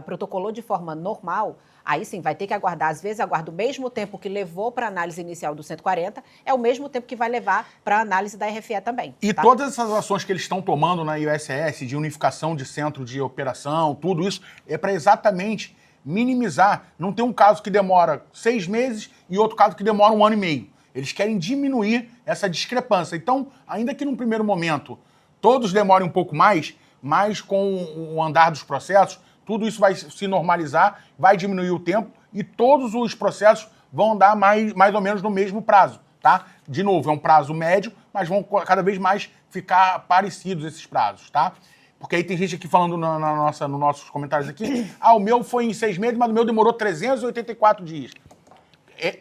protocolou de forma normal, aí sim, vai ter que aguardar, às vezes aguarda o mesmo tempo que levou para a análise inicial do 140, é o mesmo tempo que vai levar para a análise da RFE também. E tá? Todas essas ações que eles estão tomando na USS, de unificação de centro de operação, tudo isso, é para exatamente minimizar, não ter um caso que demora 6 meses e outro caso que demora 1 ano e meio. Eles querem diminuir essa discrepância. Então, ainda que num primeiro momento todos demorem um pouco mais, mas com o andar dos processos, tudo isso vai se normalizar, vai diminuir o tempo e todos os processos vão andar mais ou menos no mesmo prazo, tá? De novo, é um prazo médio, mas vão cada vez mais ficar parecidos esses prazos, tá? Porque aí tem gente aqui falando nos nossos comentários aqui, o meu foi em 6 meses, mas o meu demorou 384 dias.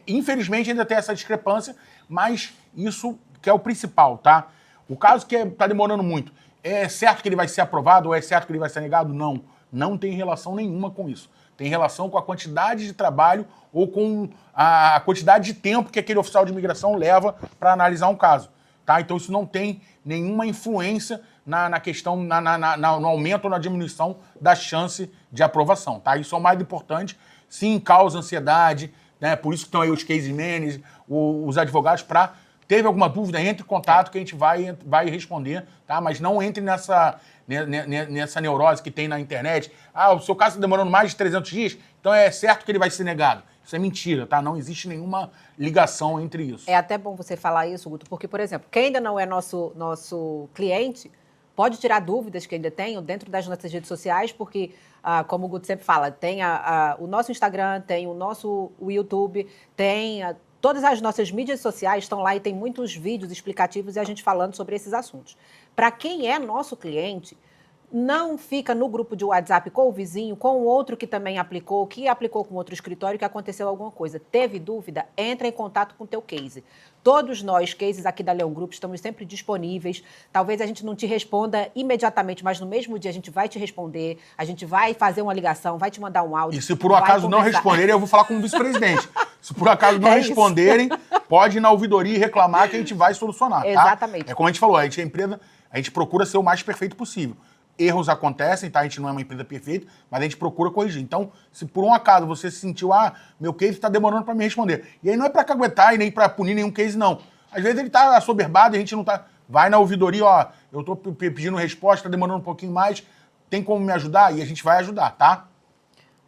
Infelizmente ainda tem essa discrepância, mas isso que é o principal, tá? O caso que está demorando muito, é certo que ele vai ser aprovado ou é certo que ele vai ser negado? Não. Não tem relação nenhuma com isso. Tem relação com a quantidade de trabalho ou com a quantidade de tempo que aquele oficial de imigração leva para analisar um caso. Tá? Então isso não tem nenhuma influência na questão, no aumento ou na diminuição da chance de aprovação. Tá? Isso é o mais importante. Sim, causa ansiedade, né? Por isso que estão aí os case managers, os advogados para... Teve alguma dúvida, entre em contato que a gente vai responder, tá? Mas não entre nessa neurose que tem na internet. O seu caso está demorando mais de 300 dias, então é certo que ele vai ser negado. Isso é mentira, tá? Não existe nenhuma ligação entre isso. É até bom você falar isso, Guto, porque, por exemplo, quem ainda não é nosso cliente, pode tirar dúvidas que ainda tenham dentro das nossas redes sociais, porque, como o Guto sempre fala, tem o nosso Instagram, tem o YouTube, tem... Todas as nossas mídias sociais estão lá e tem muitos vídeos explicativos e a gente falando sobre esses assuntos. Para quem é nosso cliente, não fica no grupo de WhatsApp com o vizinho, com o outro que também aplicou, que aplicou com outro escritório, que aconteceu alguma coisa. Teve dúvida? Entra em contato com o teu case. Todos nós, cases aqui da Leão Group, estamos sempre disponíveis. Talvez a gente não te responda imediatamente, mas no mesmo dia a gente vai te responder, a gente vai fazer uma ligação, vai te mandar um áudio. E se por acaso não responderem, eu vou falar com o vice-presidente. Se por acaso não responderem, pode ir na ouvidoria e reclamar que a gente vai solucionar, tá? Exatamente. É como a gente falou, a gente é empresa, a gente procura ser o mais perfeito possível. Erros acontecem, tá? A gente não é uma empresa perfeita, mas a gente procura corrigir. Então, se por um acaso você se sentiu, meu case está demorando para me responder. E aí não é para caguetar e nem para punir nenhum case, não. Às vezes ele está assoberbado e a gente não está... Vai na ouvidoria, eu estou pedindo resposta, está demorando um pouquinho mais, tem como me ajudar? E a gente vai ajudar, tá?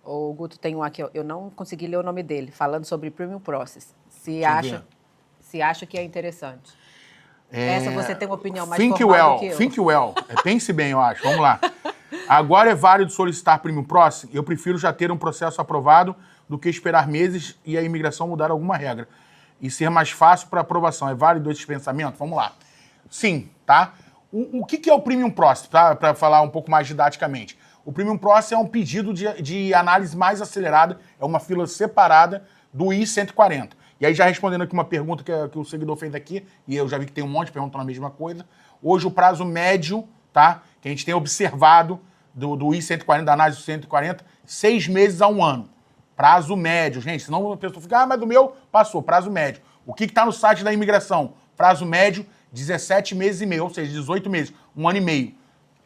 O Guto tem um aqui, eu não consegui ler o nome dele, falando sobre Premium Process. Se acha que é interessante. Essa você tem uma opinião mais formal do que eu. Think well. Pense bem, eu acho. Vamos lá. Agora é válido solicitar Premium Process? Eu prefiro já ter um processo aprovado do que esperar meses e a imigração mudar alguma regra. E ser mais fácil para aprovação. É válido esse pensamento? Vamos lá. Sim, tá? O que é o Premium Process, tá? Para falar um pouco mais didaticamente. O Premium Process é um pedido de análise mais acelerada, é uma fila separada do I-140. E aí, já respondendo aqui uma pergunta que o seguidor fez aqui, e eu já vi que tem um monte perguntando a mesma coisa, Hoje o prazo médio, tá? Que a gente tem observado do I-140, da análise do 140, 6 meses a 1 ano. Prazo médio, gente. Senão a pessoa fica, mas do meu passou, prazo médio. O que está no site da imigração? Prazo médio, 17 meses e meio, ou seja, 18 meses, 1 ano e meio.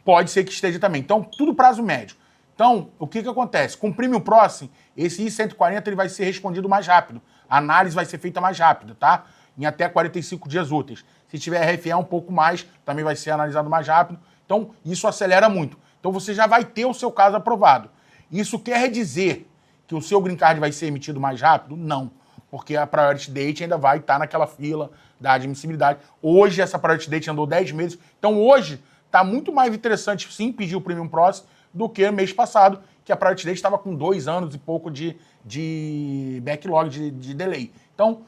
Pode ser que esteja também. Então, tudo prazo médio. Então, o que acontece? Com o Premium Processing, esse I-140 ele vai ser respondido mais rápido. A análise vai ser feita mais rápido, tá? Em até 45 dias úteis. Se tiver RFE um pouco mais, também vai ser analisado mais rápido. Então, isso acelera muito. Então, você já vai ter o seu caso aprovado. Isso quer dizer que o seu Green Card vai ser emitido mais rápido? Não. Porque a Priority Date ainda vai estar naquela fila da admissibilidade. Hoje, essa Priority Date andou 10 meses. Então, hoje, está muito mais interessante, sim, pedir o Premium Process do que mês passado, que a Priority Date estava com 2 anos e pouco de backlog, de delay. Então,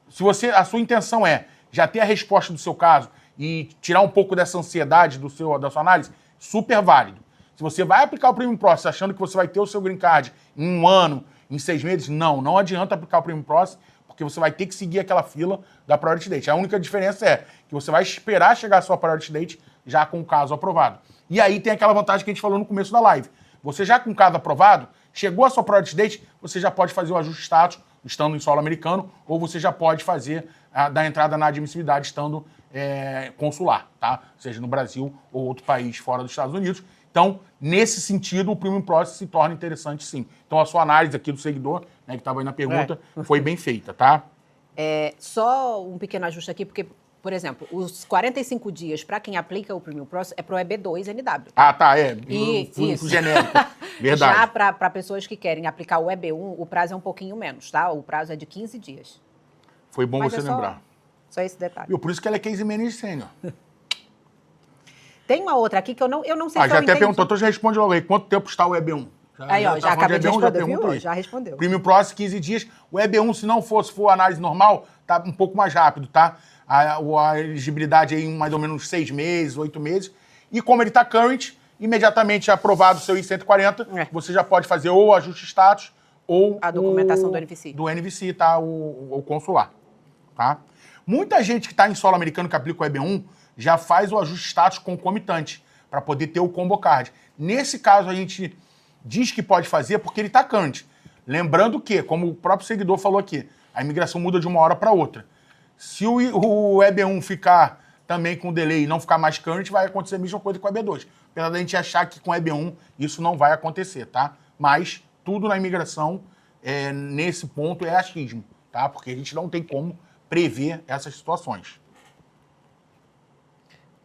se a sua intenção é já ter a resposta do seu caso e tirar um pouco dessa ansiedade da sua análise, super válido. Se você vai aplicar o Premium Process achando que você vai ter o seu Green Card em 1 ano, em 6 meses, não adianta aplicar o Premium Process, porque você vai ter que seguir aquela fila da Priority Date. A única diferença é que você vai esperar chegar a sua Priority Date já com o caso aprovado. E aí tem aquela vantagem que a gente falou no começo da live. Você já com o caso aprovado, chegou a sua Priority Date, você já pode fazer o ajuste de status estando em solo americano, ou você já pode fazer da entrada na admissibilidade estando consular, tá? Seja no Brasil ou outro país fora dos Estados Unidos. Então, nesse sentido, o Premium Process se torna interessante, sim. Então, a sua análise aqui do seguidor, né, que estava aí na pergunta, foi bem feita, tá? Só um pequeno ajuste aqui, porque, por exemplo, os 45 dias para quem aplica o Premium Process é para o EB2NW. Ah, tá, Isso. Genérico. Verdade. Já para pessoas que querem aplicar o EB1, o prazo é um pouquinho menos, tá? O prazo é de 15 dias. Foi bom você lembrar. Só esse detalhe. E por isso que ela é case manager sênior. Tem uma outra aqui que eu não sei se já eu até entendi. perguntou, então já responde logo aí. Quanto tempo está o EB1? Já acabei de responder, viu? Já respondeu. Premium Process, 15 dias. O EB1, se não for análise normal, tá um pouco mais rápido, tá? A elegibilidade aí em mais ou menos 6 meses, 8 meses. E como ele está current, imediatamente aprovado o seu I-140, você já pode fazer ou o ajuste de status ou a documentação do NVC. Do NVC, tá? O consular, tá? Muita gente que está em solo americano que aplica o EB1 já faz o ajuste de status concomitante para poder ter o combo card. Nesse caso, a gente diz que pode fazer porque ele está current. Lembrando que, como o próprio seguidor falou aqui, a imigração muda de uma hora para outra. Se o EB1 ficar também com delay e não ficar mais current, vai acontecer a mesma coisa com o EB2. Apesar da gente achar que com o EB1 isso não vai acontecer, tá? Mas tudo na imigração, nesse ponto, é achismo, tá? Porque a gente não tem como prever essas situações.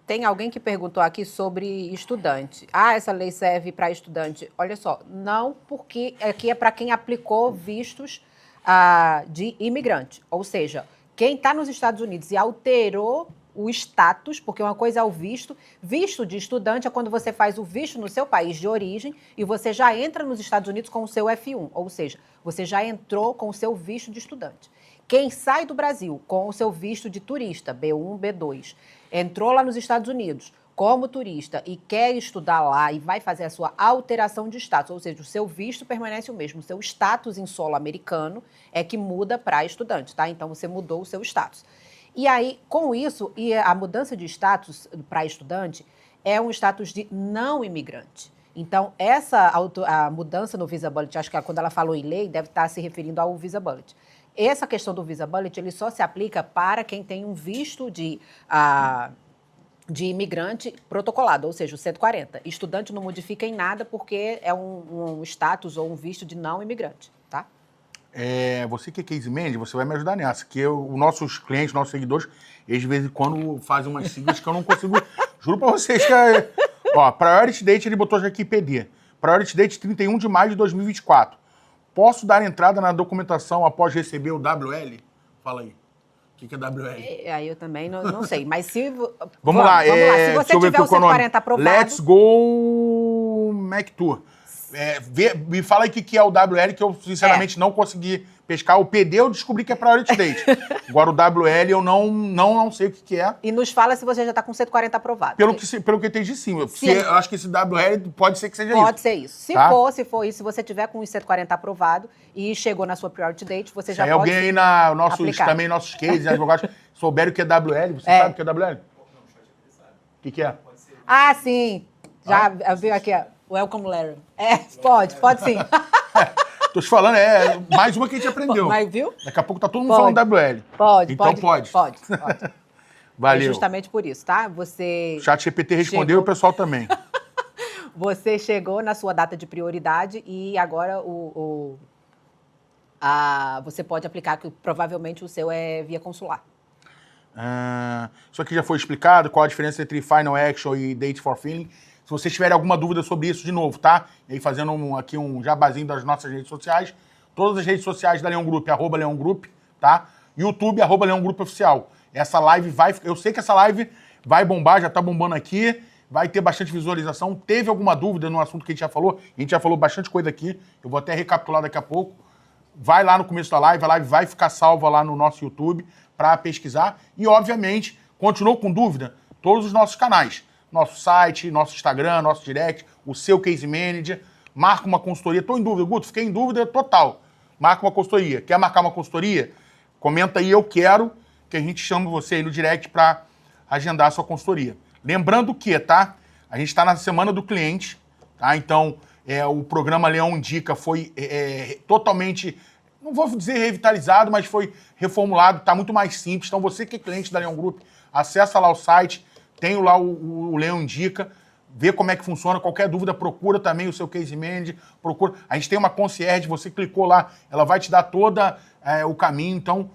Tem alguém que perguntou aqui sobre estudante. Essa lei serve para estudante. Olha só, não, porque aqui é para quem aplicou vistos de imigrante. Ou seja, quem está nos Estados Unidos e alterou o status, porque uma coisa é o visto. Visto de estudante é quando você faz o visto no seu país de origem e você já entra nos Estados Unidos com o seu F1. Ou seja, você já entrou com o seu visto de estudante. Quem sai do Brasil com o seu visto de turista, B1, B2, entrou lá nos Estados Unidos como turista e quer estudar lá e vai fazer a sua alteração de status, ou seja, o seu visto permanece o mesmo, o seu status em solo americano é que muda para estudante, tá? Então, você mudou o seu status. E aí, com isso, e a mudança de status para estudante é um status de não imigrante. Então, a mudança no Visa Bullet, acho que quando ela falou em lei, deve estar se referindo ao Visa Bullet. Essa questão do Visa Bullet, ele só se aplica para quem tem um visto de imigrante protocolado, ou seja, o 140. Estudante não modifica em nada porque é um status ou um visto de não imigrante, tá? Você que é case manager, você vai me ajudar nessa, que os nossos clientes, nossos seguidores, eles de vez em quando fazem umas siglas que eu não consigo... Juro pra vocês que... Priority Date, ele botou já aqui PD. Priority Date 31 de maio de 2024. Posso dar entrada na documentação após receber o WL? Fala aí. O que é WL? Aí eu também não sei, mas se... Vamos lá. Se você tiver o 140 aprovado... Let's go Mac Tour. Me fala aí o que é o WL, que eu sinceramente não consegui pescar. O PD eu descobri que é Priority Date. Agora o WL eu não sei o que é. E nos fala se você já está com 140 aprovado. Pelo que eu entendi de cima. Eu acho que esse WL pode ser que seja isso. Pode ser isso. Se for isso, se você tiver com o 140 aprovado e chegou na sua Priority Date, você já pode alguém aí nossos cases, advogados, souberam o que é WL? Você sabe o que é WL? O que é? Ah, sim. Já viu aqui, ó. Welcome Larry. Pode sim. Tô te falando, mais uma que a gente aprendeu. Mas viu? Daqui a pouco tá todo mundo falando WL. Então pode. Pode. Valeu. É justamente por isso, tá? Você... O ChatGPT respondeu e o pessoal também. Você chegou na sua data de prioridade e agora você pode aplicar, que provavelmente o seu é via consular. Isso aqui já foi explicado, qual a diferença entre Final Action e Date for Filling. Se vocês tiverem alguma dúvida sobre isso, de novo, tá? E aí fazendo aqui um jabazinho das nossas redes sociais. Todas as redes sociais da Leão Group, @Leão Group, tá? YouTube, @Leão Group Oficial. Essa live eu sei que essa live vai bombar, já tá bombando aqui, vai ter bastante visualização. Teve alguma dúvida no assunto que a gente já falou? A gente já falou bastante coisa aqui, eu vou até recapitular daqui a pouco. Vai lá no começo da live, a live vai ficar salva lá no nosso YouTube para pesquisar. E, obviamente, continuou com dúvida, todos os nossos canais. Nosso site, nosso Instagram, nosso direct, o seu Case Manager. Marca uma consultoria. Estou em dúvida, Guto, fiquei em dúvida total. Marca uma consultoria. Quer marcar uma consultoria? Comenta aí, eu quero, que a gente chama você aí no direct para agendar a sua consultoria. Lembrando que, tá? A gente está na semana do cliente, tá? Então, o programa Leão Indica foi totalmente, não vou dizer revitalizado, mas foi reformulado, está muito mais simples. Então, você que é cliente da Leão Group, acessa lá o site, tem lá o Leão Indica, vê como é que funciona. Qualquer dúvida, procura também o seu Case Manager, procura. A gente tem uma concierge, você clicou lá, ela vai te dar todo o caminho. Então,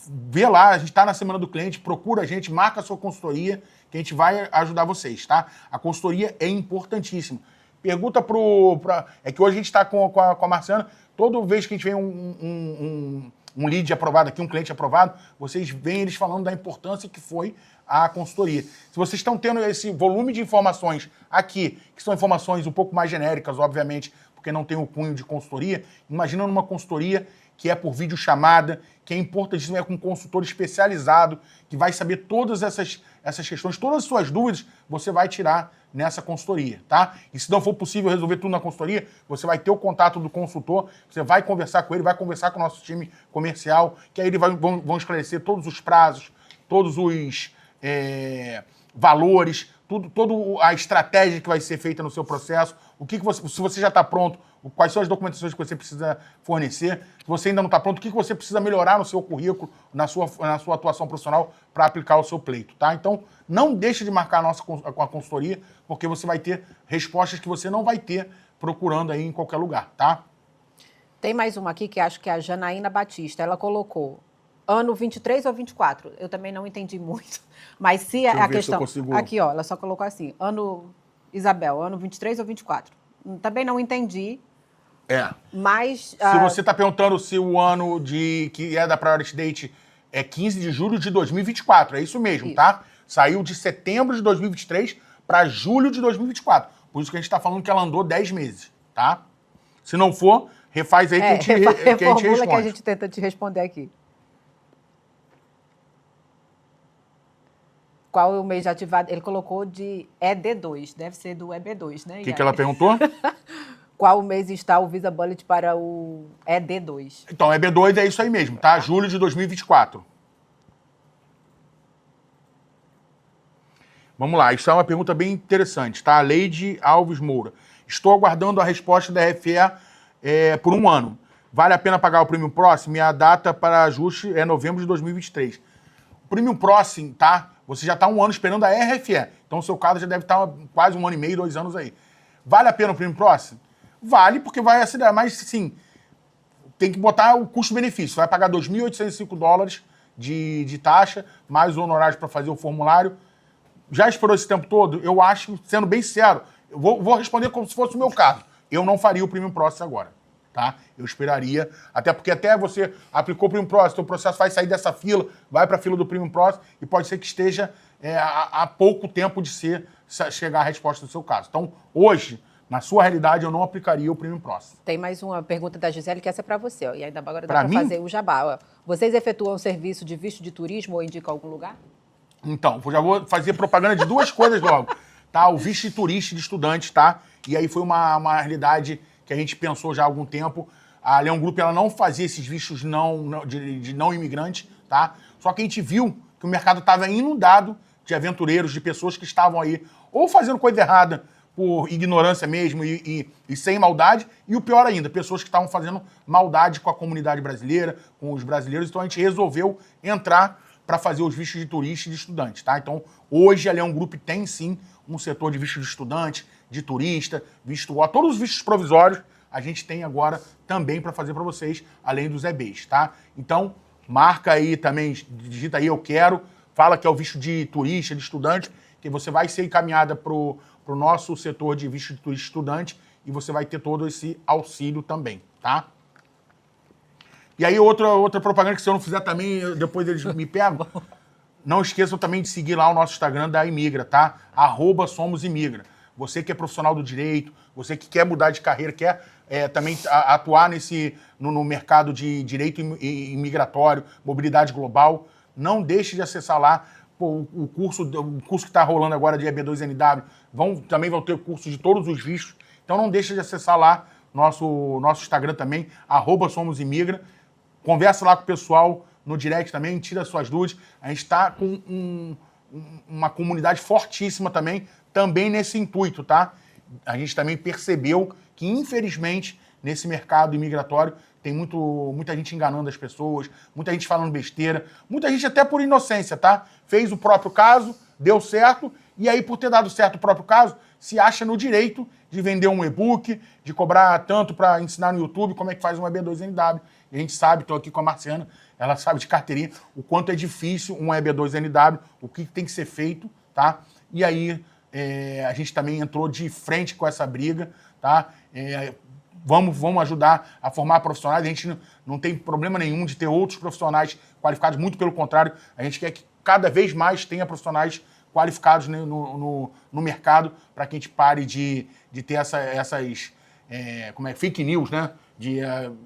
vê lá, a gente está na semana do cliente, procura a gente, marca a sua consultoria, que a gente vai ajudar vocês, tá? A consultoria é importantíssima. Pergunta é que hoje a gente está com a Marciana, toda vez que a gente vê um lead aprovado aqui, um cliente aprovado, vocês veem eles falando da importância que foi a consultoria. Se vocês estão tendo esse volume de informações aqui, que são informações um pouco mais genéricas, obviamente, porque não tem o cunho de consultoria, imagina numa consultoria que é por videochamada, que é importantíssimo, é com um consultor especializado, que vai saber todas essas questões, todas as suas dúvidas, você vai tirar nessa consultoria, tá? E se não for possível resolver tudo na consultoria, você vai ter o contato do consultor, você vai conversar com ele, vai conversar com o nosso time comercial, que aí eles vão esclarecer todos os prazos, todos os valores, toda a estratégia que vai ser feita no seu processo, se você já está pronto, quais são as documentações que você precisa fornecer, se você ainda não está pronto, o que você precisa melhorar no seu currículo, na sua atuação profissional para aplicar o seu pleito, tá? Então, não deixe de marcar a consultoria, porque você vai ter respostas que você não vai ter procurando aí em qualquer lugar, tá? Tem mais uma aqui que acho que é a Janaína Batista, ela colocou ano 23 ou 24, eu também não entendi muito, mas se a questão... Aqui, ó, ela só colocou assim, Isabel, ano 23 ou 24. Também não entendi. Mas... Se você está perguntando se o ano que é da Priority Date é 15 de julho de 2024, é isso mesmo, tá? Saiu de setembro de 2023 para julho de 2024. Por isso que a gente está falando que ela andou 10 meses, tá? Se não for, refaz aí que a gente responde. Que a gente tenta te responder aqui. Qual é o mês de ativado? Ele colocou de ED2, deve ser do EB2, né? O que ela perguntou? Qual mês está o Visa Bullet para o ED2? Então, EB2 é isso aí mesmo, tá? Julho de 2024. Vamos lá, isso é uma pergunta bem interessante, tá? Leide Alves Moura. Estou aguardando a resposta da RFE por 1 ano. Vale a pena pagar o Premium Próximo? Minha data para ajuste é novembro de 2023. O Premium Próximo, tá? Você já está 1 ano esperando a RFE. Então, o seu caso já deve estar quase 1 ano e meio, 2 anos aí. Vale a pena o Premium Próximo? Vale, porque vai acelerar. Mas, sim, tem que botar o custo-benefício. Vai pagar $2.805 de taxa, mais o honorário para fazer o formulário. Já esperou esse tempo todo? Eu acho, sendo bem sincero, eu vou responder como se fosse o meu caso. Eu não faria o Premium Process agora, tá? Eu esperaria, até porque até você aplicou o Premium Process, o processo vai sair dessa fila, vai para a fila do Premium Process e pode ser que esteja há pouco tempo de chegar a resposta do seu caso. Então, hoje, na sua realidade, eu não aplicaria o Premium Process. Tem mais uma pergunta da Gisele, que essa é para você, ó, e ainda agora dá para fazer o jabá. Ó. Vocês efetuam serviço de visto de turismo ou indicam algum lugar? Então, já vou fazer propaganda de 2 coisas logo. Tá? O visto de turista de estudante, tá? E aí foi uma realidade que a gente pensou já há algum tempo. A Leão Group, ela não fazia esses vistos de não imigrante, tá? Só que a gente viu que o mercado estava inundado de aventureiros, de pessoas que estavam aí ou fazendo coisa errada por ignorância mesmo e sem maldade, e o pior ainda, pessoas que estavam fazendo maldade com a comunidade brasileira, com os brasileiros. Então a gente resolveu entrar para fazer os vistos de turista e de estudante, tá? Então hoje a Leão Group tem sim um setor de visto de estudante, de turista, visto O, todos os vistos provisórios a gente tem agora também para fazer para vocês, além dos EBs, tá? Então marca aí também, digita aí eu quero, fala que é o visto de turista, de estudante, que você vai ser encaminhada para o nosso setor de visto de turista estudante e você vai ter todo esse auxílio também, tá? E aí outra propaganda que se eu não fizer também, depois eles me pegam, não esqueçam também de seguir lá o nosso Instagram da Imigra, tá? @SomosImigra. Você que é profissional do direito, você que quer mudar de carreira, quer também atuar no mercado de direito imigratório, mobilidade global, não deixe de acessar lá o curso que está rolando agora de EB2NW. Também vão ter curso de todos os vistos. Então não deixe de acessar lá nosso Instagram também, @SomosImigra. Conversa lá com o pessoal no direct também, tira suas dúvidas. A gente está com uma comunidade fortíssima também nesse intuito, tá? A gente também percebeu que, infelizmente, nesse mercado imigratório, tem muita gente enganando as pessoas, muita gente falando besteira, muita gente até por inocência, tá? Fez o próprio caso, deu certo, e aí, por ter dado certo o próprio caso, se acha no direito de vender um e-book, de cobrar tanto para ensinar no YouTube como é que faz um EB2NW. E a gente sabe, estou aqui com a Marciana, ela sabe de carteirinha, o quanto é difícil um EB2NW, o que tem que ser feito, tá? E aí, a gente também entrou de frente com essa briga, tá? Vamos ajudar a formar profissionais. A gente não tem problema nenhum de ter outros profissionais qualificados, muito pelo contrário, a gente quer que cada vez mais tenha profissionais qualificados, né, no mercado, para que a gente pare de ter essas fake news, né?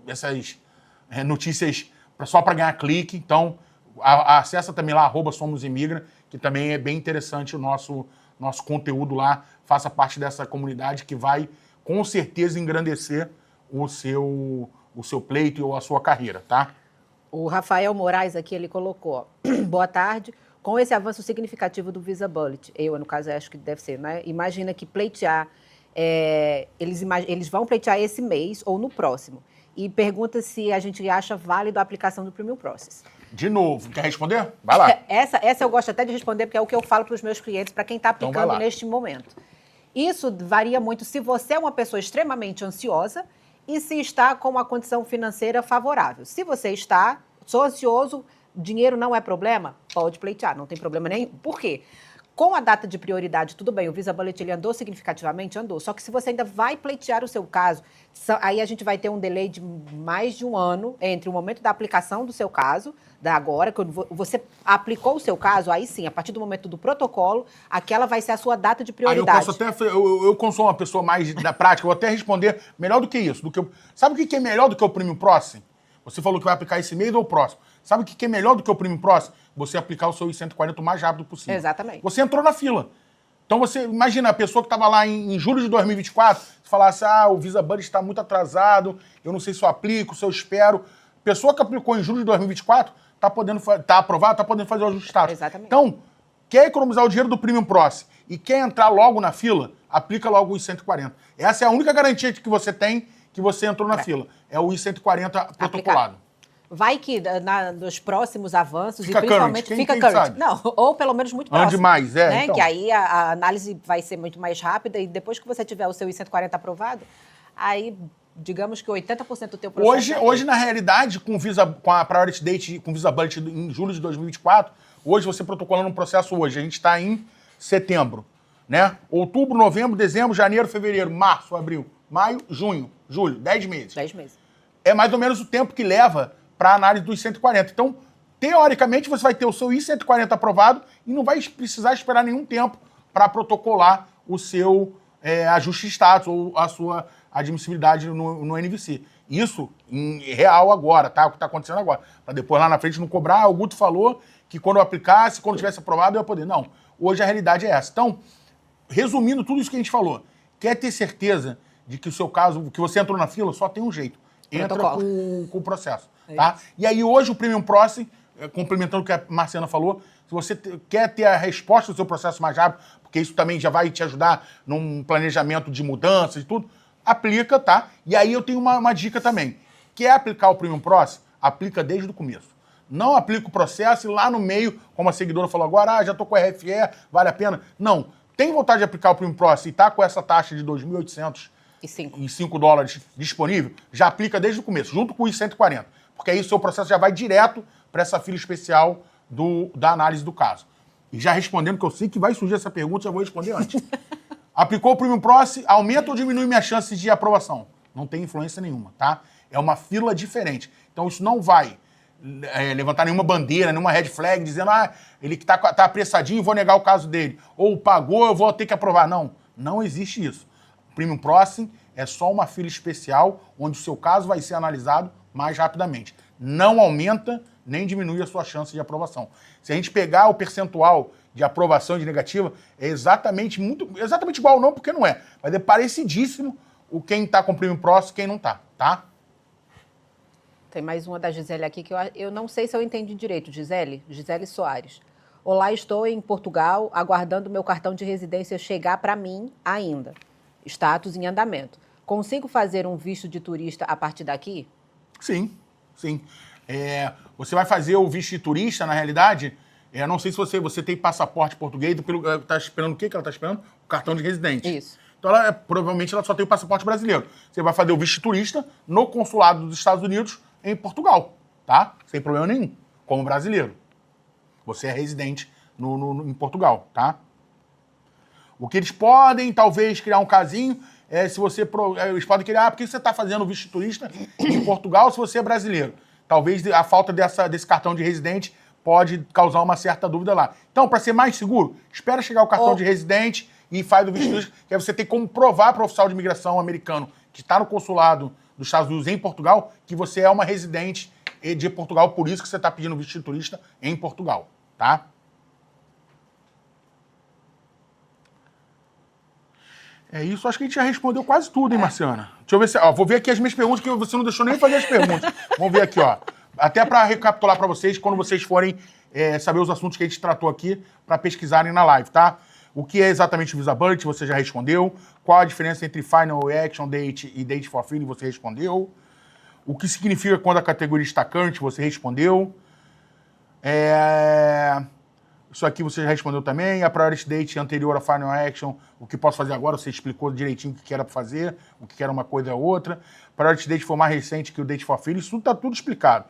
Essas notícias só para ganhar clique. Então, acessa também lá, @SomosImigra, que também é bem interessante o nosso conteúdo lá. Faça parte dessa comunidade que vai, com certeza, engrandecer o seu pleito ou a sua carreira, tá? O Rafael Moraes aqui, ele colocou, boa tarde, com esse avanço significativo do Visa Bullet, no caso, acho que deve ser, né? Imagina que pleitear, eles vão pleitear esse mês ou no próximo. E pergunta se a gente acha válido a aplicação do Premium Process. De novo, quer responder? Vai lá. Essa eu gosto até de responder, porque é o que eu falo para os meus clientes, para quem está aplicando então neste momento. Isso varia muito se você é uma pessoa extremamente ansiosa e se está com uma condição financeira favorável. Se você está, sou ansioso, dinheiro não é problema, pode pleitear, não tem problema nenhum. Por quê? Com a data de prioridade, tudo bem, o Visa Bullet ele andou significativamente? Andou. Só que se você ainda vai pleitear o seu caso, aí a gente vai ter um delay de mais de um ano entre o momento da aplicação do seu caso, da agora, quando você aplicou o seu caso, aí sim, a partir do momento do protocolo, aquela vai ser a sua data de prioridade. Eu sou uma pessoa mais da prática, eu vou até responder melhor do que isso. Sabe o que é melhor do que o Premium Process? Você falou que vai aplicar esse mês ou o próximo. Sabe o que é melhor do que o Premium Process? Você aplicar o seu I-140 o mais rápido possível. Exatamente. Você entrou na fila. Então você imagina a pessoa que estava lá em julho de 2024, falasse, o Visa Bullet está muito atrasado, eu não sei se eu aplico, se eu espero. Pessoa que aplicou em julho de 2024 está aprovado, está podendo fazer o ajuste de status. Exatamente. Então, quer economizar o dinheiro do Premium Process e quer entrar logo na fila, aplica logo o I-140. Essa é a única garantia que você tem que você entrou na fila. É o I-140 protocolado. Vai que nos próximos avanços, fica e principalmente current. fica quem current. sabe? Não, ou pelo menos muito próximo. Ande mais, né? Então. Que aí a análise vai ser muito mais rápida e depois que você tiver o seu I-140 aprovado, aí digamos que 80% do teu processo... Hoje, na realidade, com a Priority Date, com o Visa Bullet em julho de 2024, hoje você protocolando um processo hoje, a gente está em setembro, né? Outubro, novembro, dezembro, janeiro, fevereiro, março, abril, maio, junho, julho, 10 meses. 10 meses. É mais ou menos o tempo que leva para a análise dos 140. Então, teoricamente, você vai ter o seu I-140 aprovado e não vai precisar esperar nenhum tempo para protocolar o seu ajuste de status ou a sua admissibilidade no NVC. Isso em real agora, tá? O que está acontecendo agora. Para depois lá na frente não cobrar, o Guto falou que quando eu aplicasse, quando tivesse aprovado, eu ia poder. Não, hoje a realidade é essa. Então, resumindo tudo isso que a gente falou, quer ter certeza de que o seu caso, que você entrou na fila, só tem um jeito. Entra com o processo, tá? E aí hoje o Premium Process, complementando o que a Marciana falou, se você quer ter a resposta do seu processo mais rápido, porque isso também já vai te ajudar num planejamento de mudanças e tudo, aplica, tá? E aí eu tenho uma dica também. Quer aplicar o Premium Pro? Aplica desde o começo. Não aplica o processo e lá no meio, como a seguidora falou agora, já tô com o RFE, vale a pena? Não. Tem vontade de aplicar o Premium Pro e tá com essa taxa de 2.805 dólares disponível? Já aplica desde o começo, junto com os 140. Porque aí o seu processo já vai direto para essa fila especial da análise do caso. E já respondendo, que eu sei que vai surgir essa pergunta, já vou responder antes. Aplicou o Premium Pro, aumenta ou diminui minhas chances de aprovação? Não tem influência nenhuma, tá? É uma fila diferente. Então isso não vai levantar nenhuma bandeira, nenhuma red flag, dizendo, ele que tá apressadinho, vou negar o caso dele. Ou pagou, eu vou ter que aprovar. Não, não existe isso. O Premium Pro é só uma fila especial, onde o seu caso vai ser analisado mais rapidamente. Não aumenta nem diminui a sua chance de aprovação. Se a gente pegar o percentual de aprovação e de negativa, é exatamente igual, não, porque não é, mas é parecidíssimo quem está com o Premium Pro e quem não está, tá? Tem mais uma da Gisele aqui que eu não sei se eu entendi direito. Gisele Soares. Olá, estou em Portugal aguardando meu cartão de residência chegar para mim ainda. Status em andamento. Consigo fazer um visto de turista a partir daqui? Sim. Você vai fazer o visto de turista, na realidade, não sei se você tem passaporte português, está esperando o quê que ela está esperando? O cartão de residente. Isso. Então, provavelmente, ela só tem o passaporte brasileiro. Você vai fazer o visto de turista no consulado dos Estados Unidos em Portugal, tá? Sem problema nenhum, como brasileiro. Você é residente em Portugal, tá? O que eles podem, talvez, criar um casinho, se você... Eles podem criar, por que você está fazendo o visto de turista em Portugal se você é brasileiro? Talvez a falta desse cartão de residente pode causar uma certa dúvida lá. Então, para ser mais seguro, espera chegar o cartão de residente e faz o visto de turista, que aí você tem como provar para o oficial de imigração americano que está no consulado dos Estados Unidos em Portugal que você é uma residente de Portugal, por isso que você está pedindo visto de turista em Portugal, tá? É isso, acho que a gente já respondeu quase tudo, hein, Marciana? Deixa eu ver se... vou ver aqui as minhas perguntas, que você não deixou nem fazer as perguntas. Vamos ver aqui, ó. Até para recapitular para vocês, quando vocês forem saber os assuntos que a gente tratou aqui, para pesquisarem na live, tá? O que é exatamente o Visa Bullet, você já respondeu. Qual a diferença entre Final Action Date e Date for Filing, você respondeu. O que significa quando a categoria está current, você respondeu. Isso aqui você já respondeu também. A Priority Date anterior à Final Action, o que posso fazer agora, você explicou direitinho o que era para fazer, o que era uma coisa ou outra. Priority Date foi mais recente que o Date for Filing, isso tudo está tudo explicado.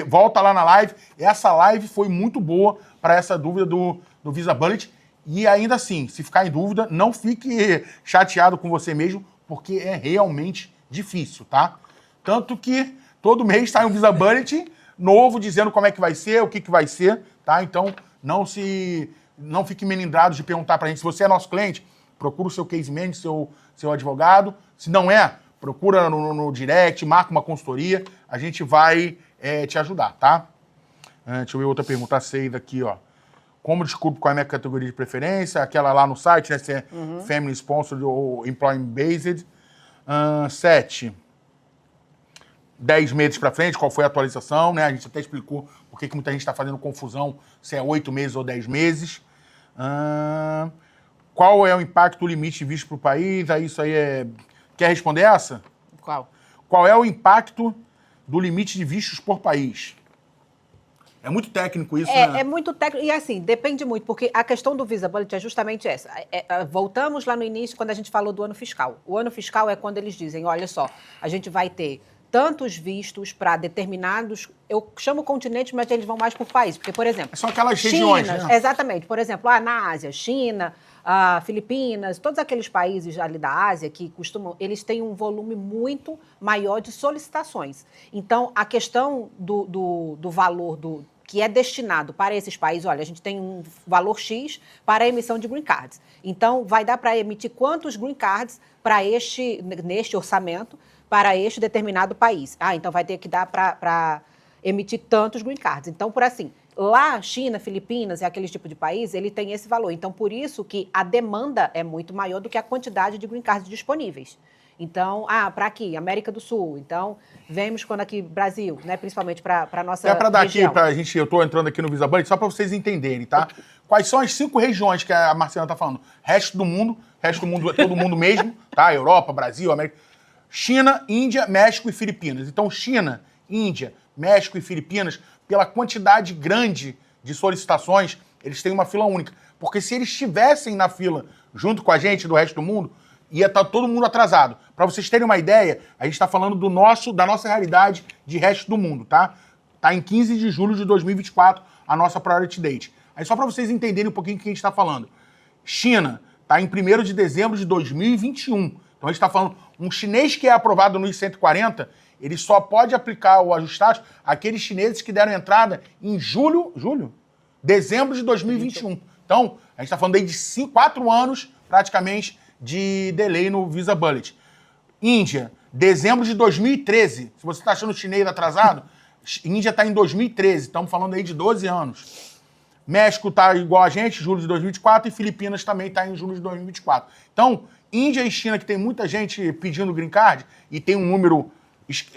Volta lá na live. Essa live foi muito boa para essa dúvida do Visa Bullet. E ainda assim, se ficar em dúvida, não fique chateado com você mesmo, porque é realmente difícil, tá? Tanto que todo mês sai um Visa Bullet novo dizendo como é que vai ser, o que vai ser, tá? Então, não fique melindrado de perguntar pra gente. Se você é nosso cliente, procura o seu case manager, seu advogado. Se não é, procura no direct, marca uma consultoria, a gente vai te ajudar, tá? Deixa eu ver outra pergunta, sei daqui, ó. Como desculpe qual é a minha categoria de preferência? Aquela lá no site, né? Se é Family Sponsored ou Employment Based. 7. 10 meses para frente, qual foi a atualização, né? A gente até explicou por que muita gente está fazendo confusão se é 8 meses ou 10 meses. Qual é o impacto limite de visto para o país? Isso aí é... Quer responder essa? Qual? Qual é o impacto do limite de vistos por país? É muito técnico isso, né? É muito técnico. E assim, depende muito, porque a questão do Visa Bullet é justamente essa. Voltamos lá no início, quando a gente falou do ano fiscal. O ano fiscal é quando eles dizem, olha só, a gente vai ter tantos vistos para determinados... Eu chamo continentes, mas eles vão mais por país. Porque, por exemplo... São aquelas regiões, China, né? Exatamente. Por exemplo, na Ásia, China, Filipinas, todos aqueles países ali da Ásia que costumam... Eles têm um volume muito maior de solicitações. Então, a questão do valor que é destinado para esses países, olha, a gente tem um valor X para a emissão de green cards. Então, vai dar para emitir quantos green cards neste orçamento para este determinado país. Então vai ter que dar para emitir tantos green cards. Então, por assim, lá, China, Filipinas e aquele tipo de país, ele tem esse valor. Então, por isso que a demanda é muito maior do que a quantidade de green cards disponíveis. Então, para aqui, América do Sul. Então, vemos quando aqui, Brasil, né? Principalmente para a nossa para dar região. aqui, eu estou entrando aqui no Visa Bullet, só para vocês entenderem, tá? Quais são as 5 regiões que a Marciana está falando? Resto do mundo é todo mundo mesmo, tá? Europa, Brasil, América. China, Índia, México e Filipinas. Então, China, Índia, México e Filipinas, pela quantidade grande de solicitações, eles têm uma fila única. Porque se eles estivessem na fila junto com a gente do resto do mundo, ia estar todo mundo atrasado. Para vocês terem uma ideia, a gente está falando da nossa realidade de resto do mundo, tá? Tá em 15 de julho de 2024 a nossa Priority Date. Aí só para vocês entenderem um pouquinho o que a gente está falando. China tá em 1º de dezembro de 2021. Então a gente está falando, um chinês que é aprovado no I-140, ele só pode aplicar o ajustados àqueles chineses que deram entrada em dezembro de 2021. Então, a gente está falando aí de 4 anos, praticamente, de delay no Visa Bullet. Índia, dezembro de 2013. Se você está achando o chinês atrasado, Índia está em 2013. Estamos falando aí de 12 anos. México está igual a gente, julho de 2024, e Filipinas também está em julho de 2024. Então, Índia e China, que tem muita gente pedindo green card, e tem um número,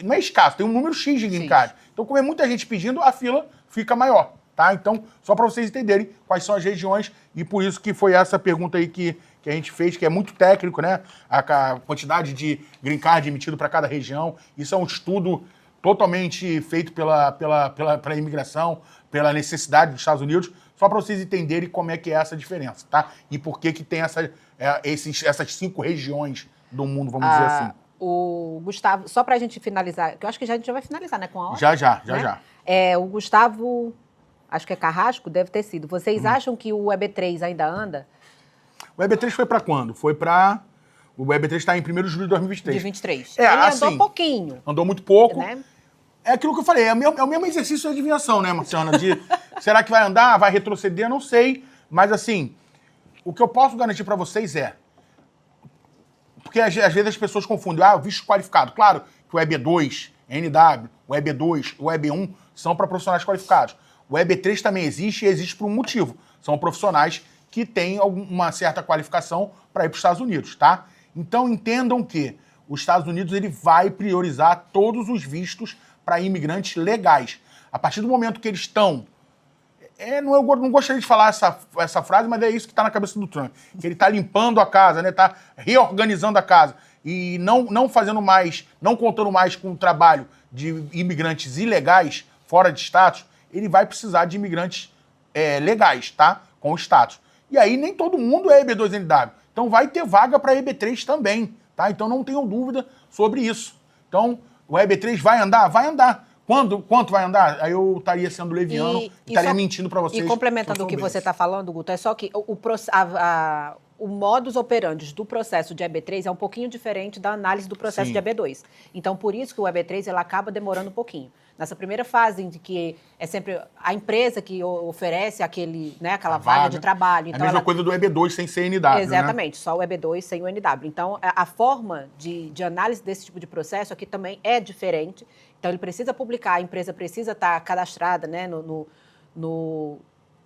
não é escasso, tem um número X de green card. Então, como é muita gente pedindo, a fila fica maior, tá? Então, só para vocês entenderem quais são as regiões, e por isso que foi essa pergunta aí que a gente fez, que é muito técnico, né? A quantidade de green card emitido para cada região. Isso é um estudo totalmente feito pela imigração, pela necessidade dos Estados Unidos, só para vocês entenderem como é que é essa diferença, tá? E por que tem essas 5 regiões do mundo, vamos dizer assim. O Gustavo, só para a gente finalizar, que eu acho que a gente já vai finalizar, né, com a hora? Já. O Gustavo, acho que é Carrasco, deve ter sido. Vocês acham que o EB3 ainda anda? O EB3 foi para quando? O EB3 está em 1º de julho de 2023. De 23. Ele andou pouquinho. Andou muito pouco. Né? É aquilo que eu falei, é o mesmo exercício de adivinhação, né, Marciana? Será que vai andar, vai retroceder? Não sei. Mas, assim, o que eu posso garantir para vocês porque às vezes as pessoas confundem. O visto qualificado. Claro que o EB2, NW, o EB2, o EB1 são para profissionais qualificados. O EB3 também existe e existe por um motivo. São profissionais que têm uma certa qualificação para ir para os Estados Unidos, tá? Então, entendam que os Estados Unidos ele vai priorizar todos os vistos para imigrantes legais. A partir do momento que eles estão... eu não gostaria de falar essa frase, mas é isso que está na cabeça do Trump. Que ele está limpando a casa, né? Está reorganizando a casa. E não fazendo mais, não contando mais com o trabalho de imigrantes ilegais, fora de status, ele vai precisar de imigrantes legais, tá? Com status. E aí nem todo mundo é EB2NW. Então vai ter vaga para EB3 também, tá? Então não tenham dúvida sobre isso. Então o EB3 vai andar? Vai andar. Quanto vai andar? Aí eu estaria sendo leviano e estaria mentindo para vocês. E complementando o que você está falando, Guto, é só que o modus operandi do processo de EB3 é um pouquinho diferente da análise do processo de EB2. Então, por isso que o EB3 ele acaba demorando um pouquinho. Nessa primeira fase, em que é sempre a empresa que oferece aquela vaga de trabalho. Então, é a mesma coisa do EB2 sem ser NW, exatamente, né? Só o EB2 sem o NW. Então, a forma de análise desse tipo de processo aqui também é diferente. Então, ele precisa publicar, a empresa precisa estar cadastrada, né, no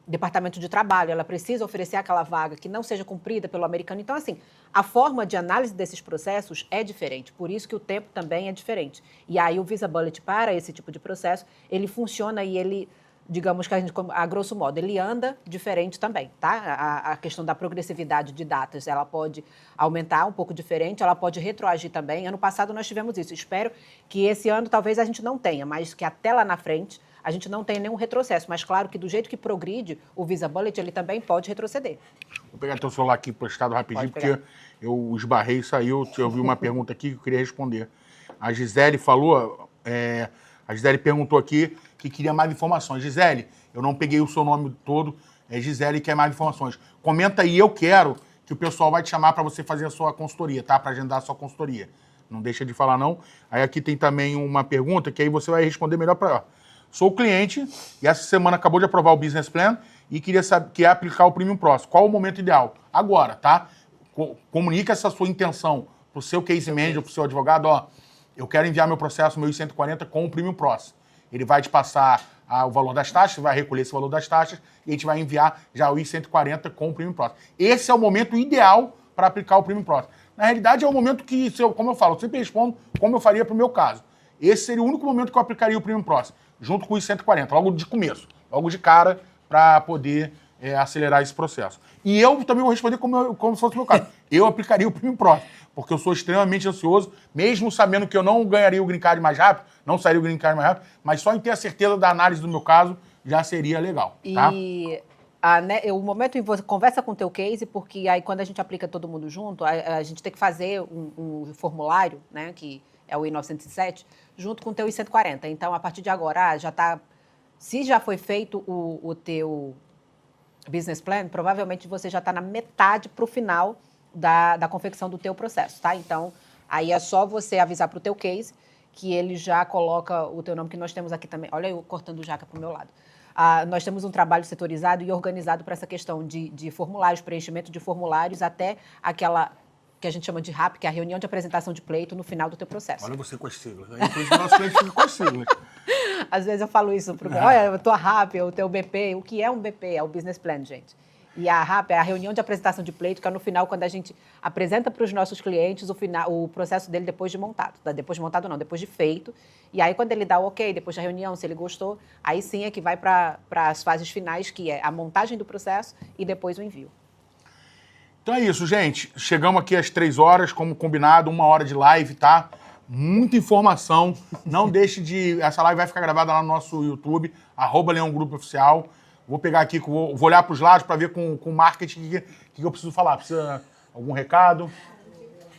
Departamento de Trabalho, ela precisa oferecer aquela vaga que não seja cumprida pelo americano. Então, assim, a forma de análise desses processos é diferente, por isso que o tempo também é diferente. E aí o Visa Bullet para esse tipo de processo, ele funciona e ele, digamos que a grosso modo, ele anda diferente também, tá? A questão da progressividade de datas, ela pode aumentar um pouco diferente, ela pode retroagir também. Ano passado nós tivemos isso, espero que esse ano talvez a gente não tenha, mas que até lá na frente a gente não tenha nenhum retrocesso. Mas claro que do jeito que progride o Visa Bullet, ele também pode retroceder. Vou pegar teu celular aqui postado rapidinho, porque eu esbarrei e saiu, eu vi uma pergunta aqui que eu queria responder. A Gisele falou, a Gisele perguntou aqui que queria mais informações. Gisele, eu não peguei o seu nome todo, Gisele quer mais informações. Comenta aí, eu quero, que o pessoal vai te chamar para você fazer a sua consultoria, tá? Para agendar a sua consultoria. Não deixa de falar, não. Aí aqui tem também uma pergunta que aí você vai responder melhor para ela. Sou cliente e essa semana acabou de aprovar o Business Plan e queria saber que é aplicar o Premium Pro. Qual o momento ideal? Agora, tá? Comunica essa sua intenção para o seu case manager, para o seu advogado, eu quero enviar meu processo, meu I-140 com o Premium Pro. Ele vai te passar o valor das taxas, vai recolher esse valor das taxas e a gente vai enviar já o I-140 com o Premium Pro. Esse é o momento ideal para aplicar o Premium Pro. Na realidade, é o momento que, como eu falo, eu sempre respondo como eu faria para o meu caso. Esse seria o único momento que eu aplicaria o Premium Process, junto com os 140, logo de começo, logo de cara, para poder acelerar esse processo. E eu também vou responder como se fosse o meu caso. Eu aplicaria o Premium Process, porque eu sou extremamente ansioso, mesmo sabendo que eu não ganharia o Green Card mais rápido, não sairia o Green Card mais rápido, mas só em ter a certeza da análise do meu caso já seria legal, tá? E o momento em que você conversa com o teu case, porque aí quando a gente aplica todo mundo junto, a gente tem que fazer um formulário, né, que é o I-907, junto com o teu I-140. Então, a partir de agora, já está... Se já foi feito o teu business plan, provavelmente você já está na metade para o final da confecção do teu processo, tá? Então, aí é só você avisar para o teu case que ele já coloca o teu nome, que nós temos aqui também. Olha eu cortando jaca para o meu lado. Nós temos um trabalho setorizado e organizado para essa questão de formulários, preenchimento de formulários, até aquela que a gente chama de RAP, que é a reunião de apresentação de pleito no final do teu processo. Olha você com as siglas. Inclusive, o nosso cliente fica com as siglas. Às vezes eu falo isso para olha, a tua RAP, o teu BP. O que é um BP? É o Business Plan, gente. E a RAP é a reunião de apresentação de pleito, que é no final, quando a gente apresenta para os nossos clientes o processo dele depois de montado. Depois de montado não, depois de feito. E aí, quando ele dá o ok, depois da reunião, se ele gostou, aí sim é que vai para as fases finais, que é a montagem do processo e depois o envio. Então é isso, gente. Chegamos aqui às 3 horas, como combinado, 1 hora de live, tá? Muita informação. Não deixe de... Essa live vai ficar gravada lá no nosso YouTube, @LeãoGrupo Oficial. Vou pegar aqui, vou olhar para os lados para ver com o marketing o que eu preciso falar. Precisa algum recado?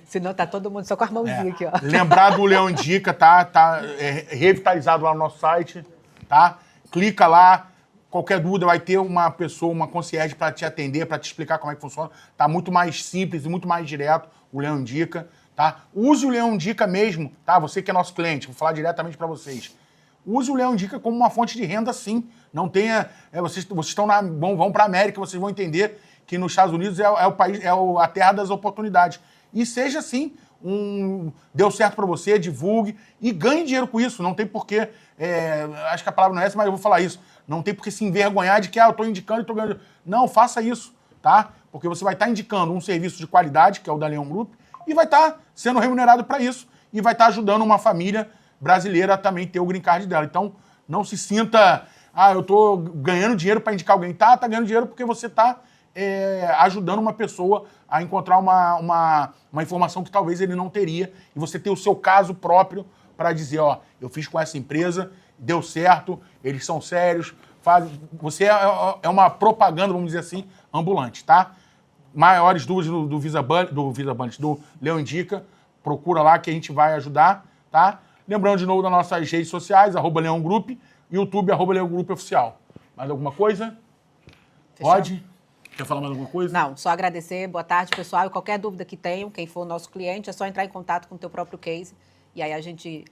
Senão tá todo mundo só com as mãozinhas aqui, ó. Lembrar do Leão Indica, tá? Tá revitalizado lá no nosso site, tá? Clica lá. Qualquer dúvida vai ter uma pessoa, uma concierge para te atender, para te explicar como é que funciona. Tá muito mais simples e muito mais direto o Leão Indica, tá? Use o Leão Indica mesmo, tá? Você que é nosso cliente, vou falar diretamente para vocês. Use o Leão Indica como uma fonte de renda, sim. Não tenha... vocês estão vão para a América, vocês vão entender que nos Estados Unidos é o país, a terra das oportunidades. E seja assim, deu certo para você, divulgue e ganhe dinheiro com isso. Não tem porquê... acho que a palavra não é essa, mas eu vou falar isso. Não tem por que se envergonhar de que eu estou indicando e estou ganhando. Não, faça isso, tá? Porque você vai estar indicando um serviço de qualidade, que é o da Leão Group, e vai estar sendo remunerado para isso. E vai estar ajudando uma família brasileira a também ter o green card dela. Então, não se sinta... eu estou ganhando dinheiro para indicar alguém. Tá ganhando dinheiro porque você está ajudando uma pessoa a encontrar uma informação que talvez ele não teria. E você ter o seu caso próprio para dizer, eu fiz com essa empresa, deu certo, eles são sérios. Você é uma propaganda, vamos dizer assim, ambulante, tá? Maiores dúvidas do Leão Indica, procura lá que a gente vai ajudar, tá? Lembrando de novo das nossas redes sociais, @Leão Group, YouTube, @Leão Group Oficial. Mais alguma coisa? Fechou? Pode? Quer falar mais alguma coisa? Não, só agradecer. Boa tarde, pessoal. E qualquer dúvida que tenham, quem for nosso cliente, é só entrar em contato com o teu próprio case. E aí a gente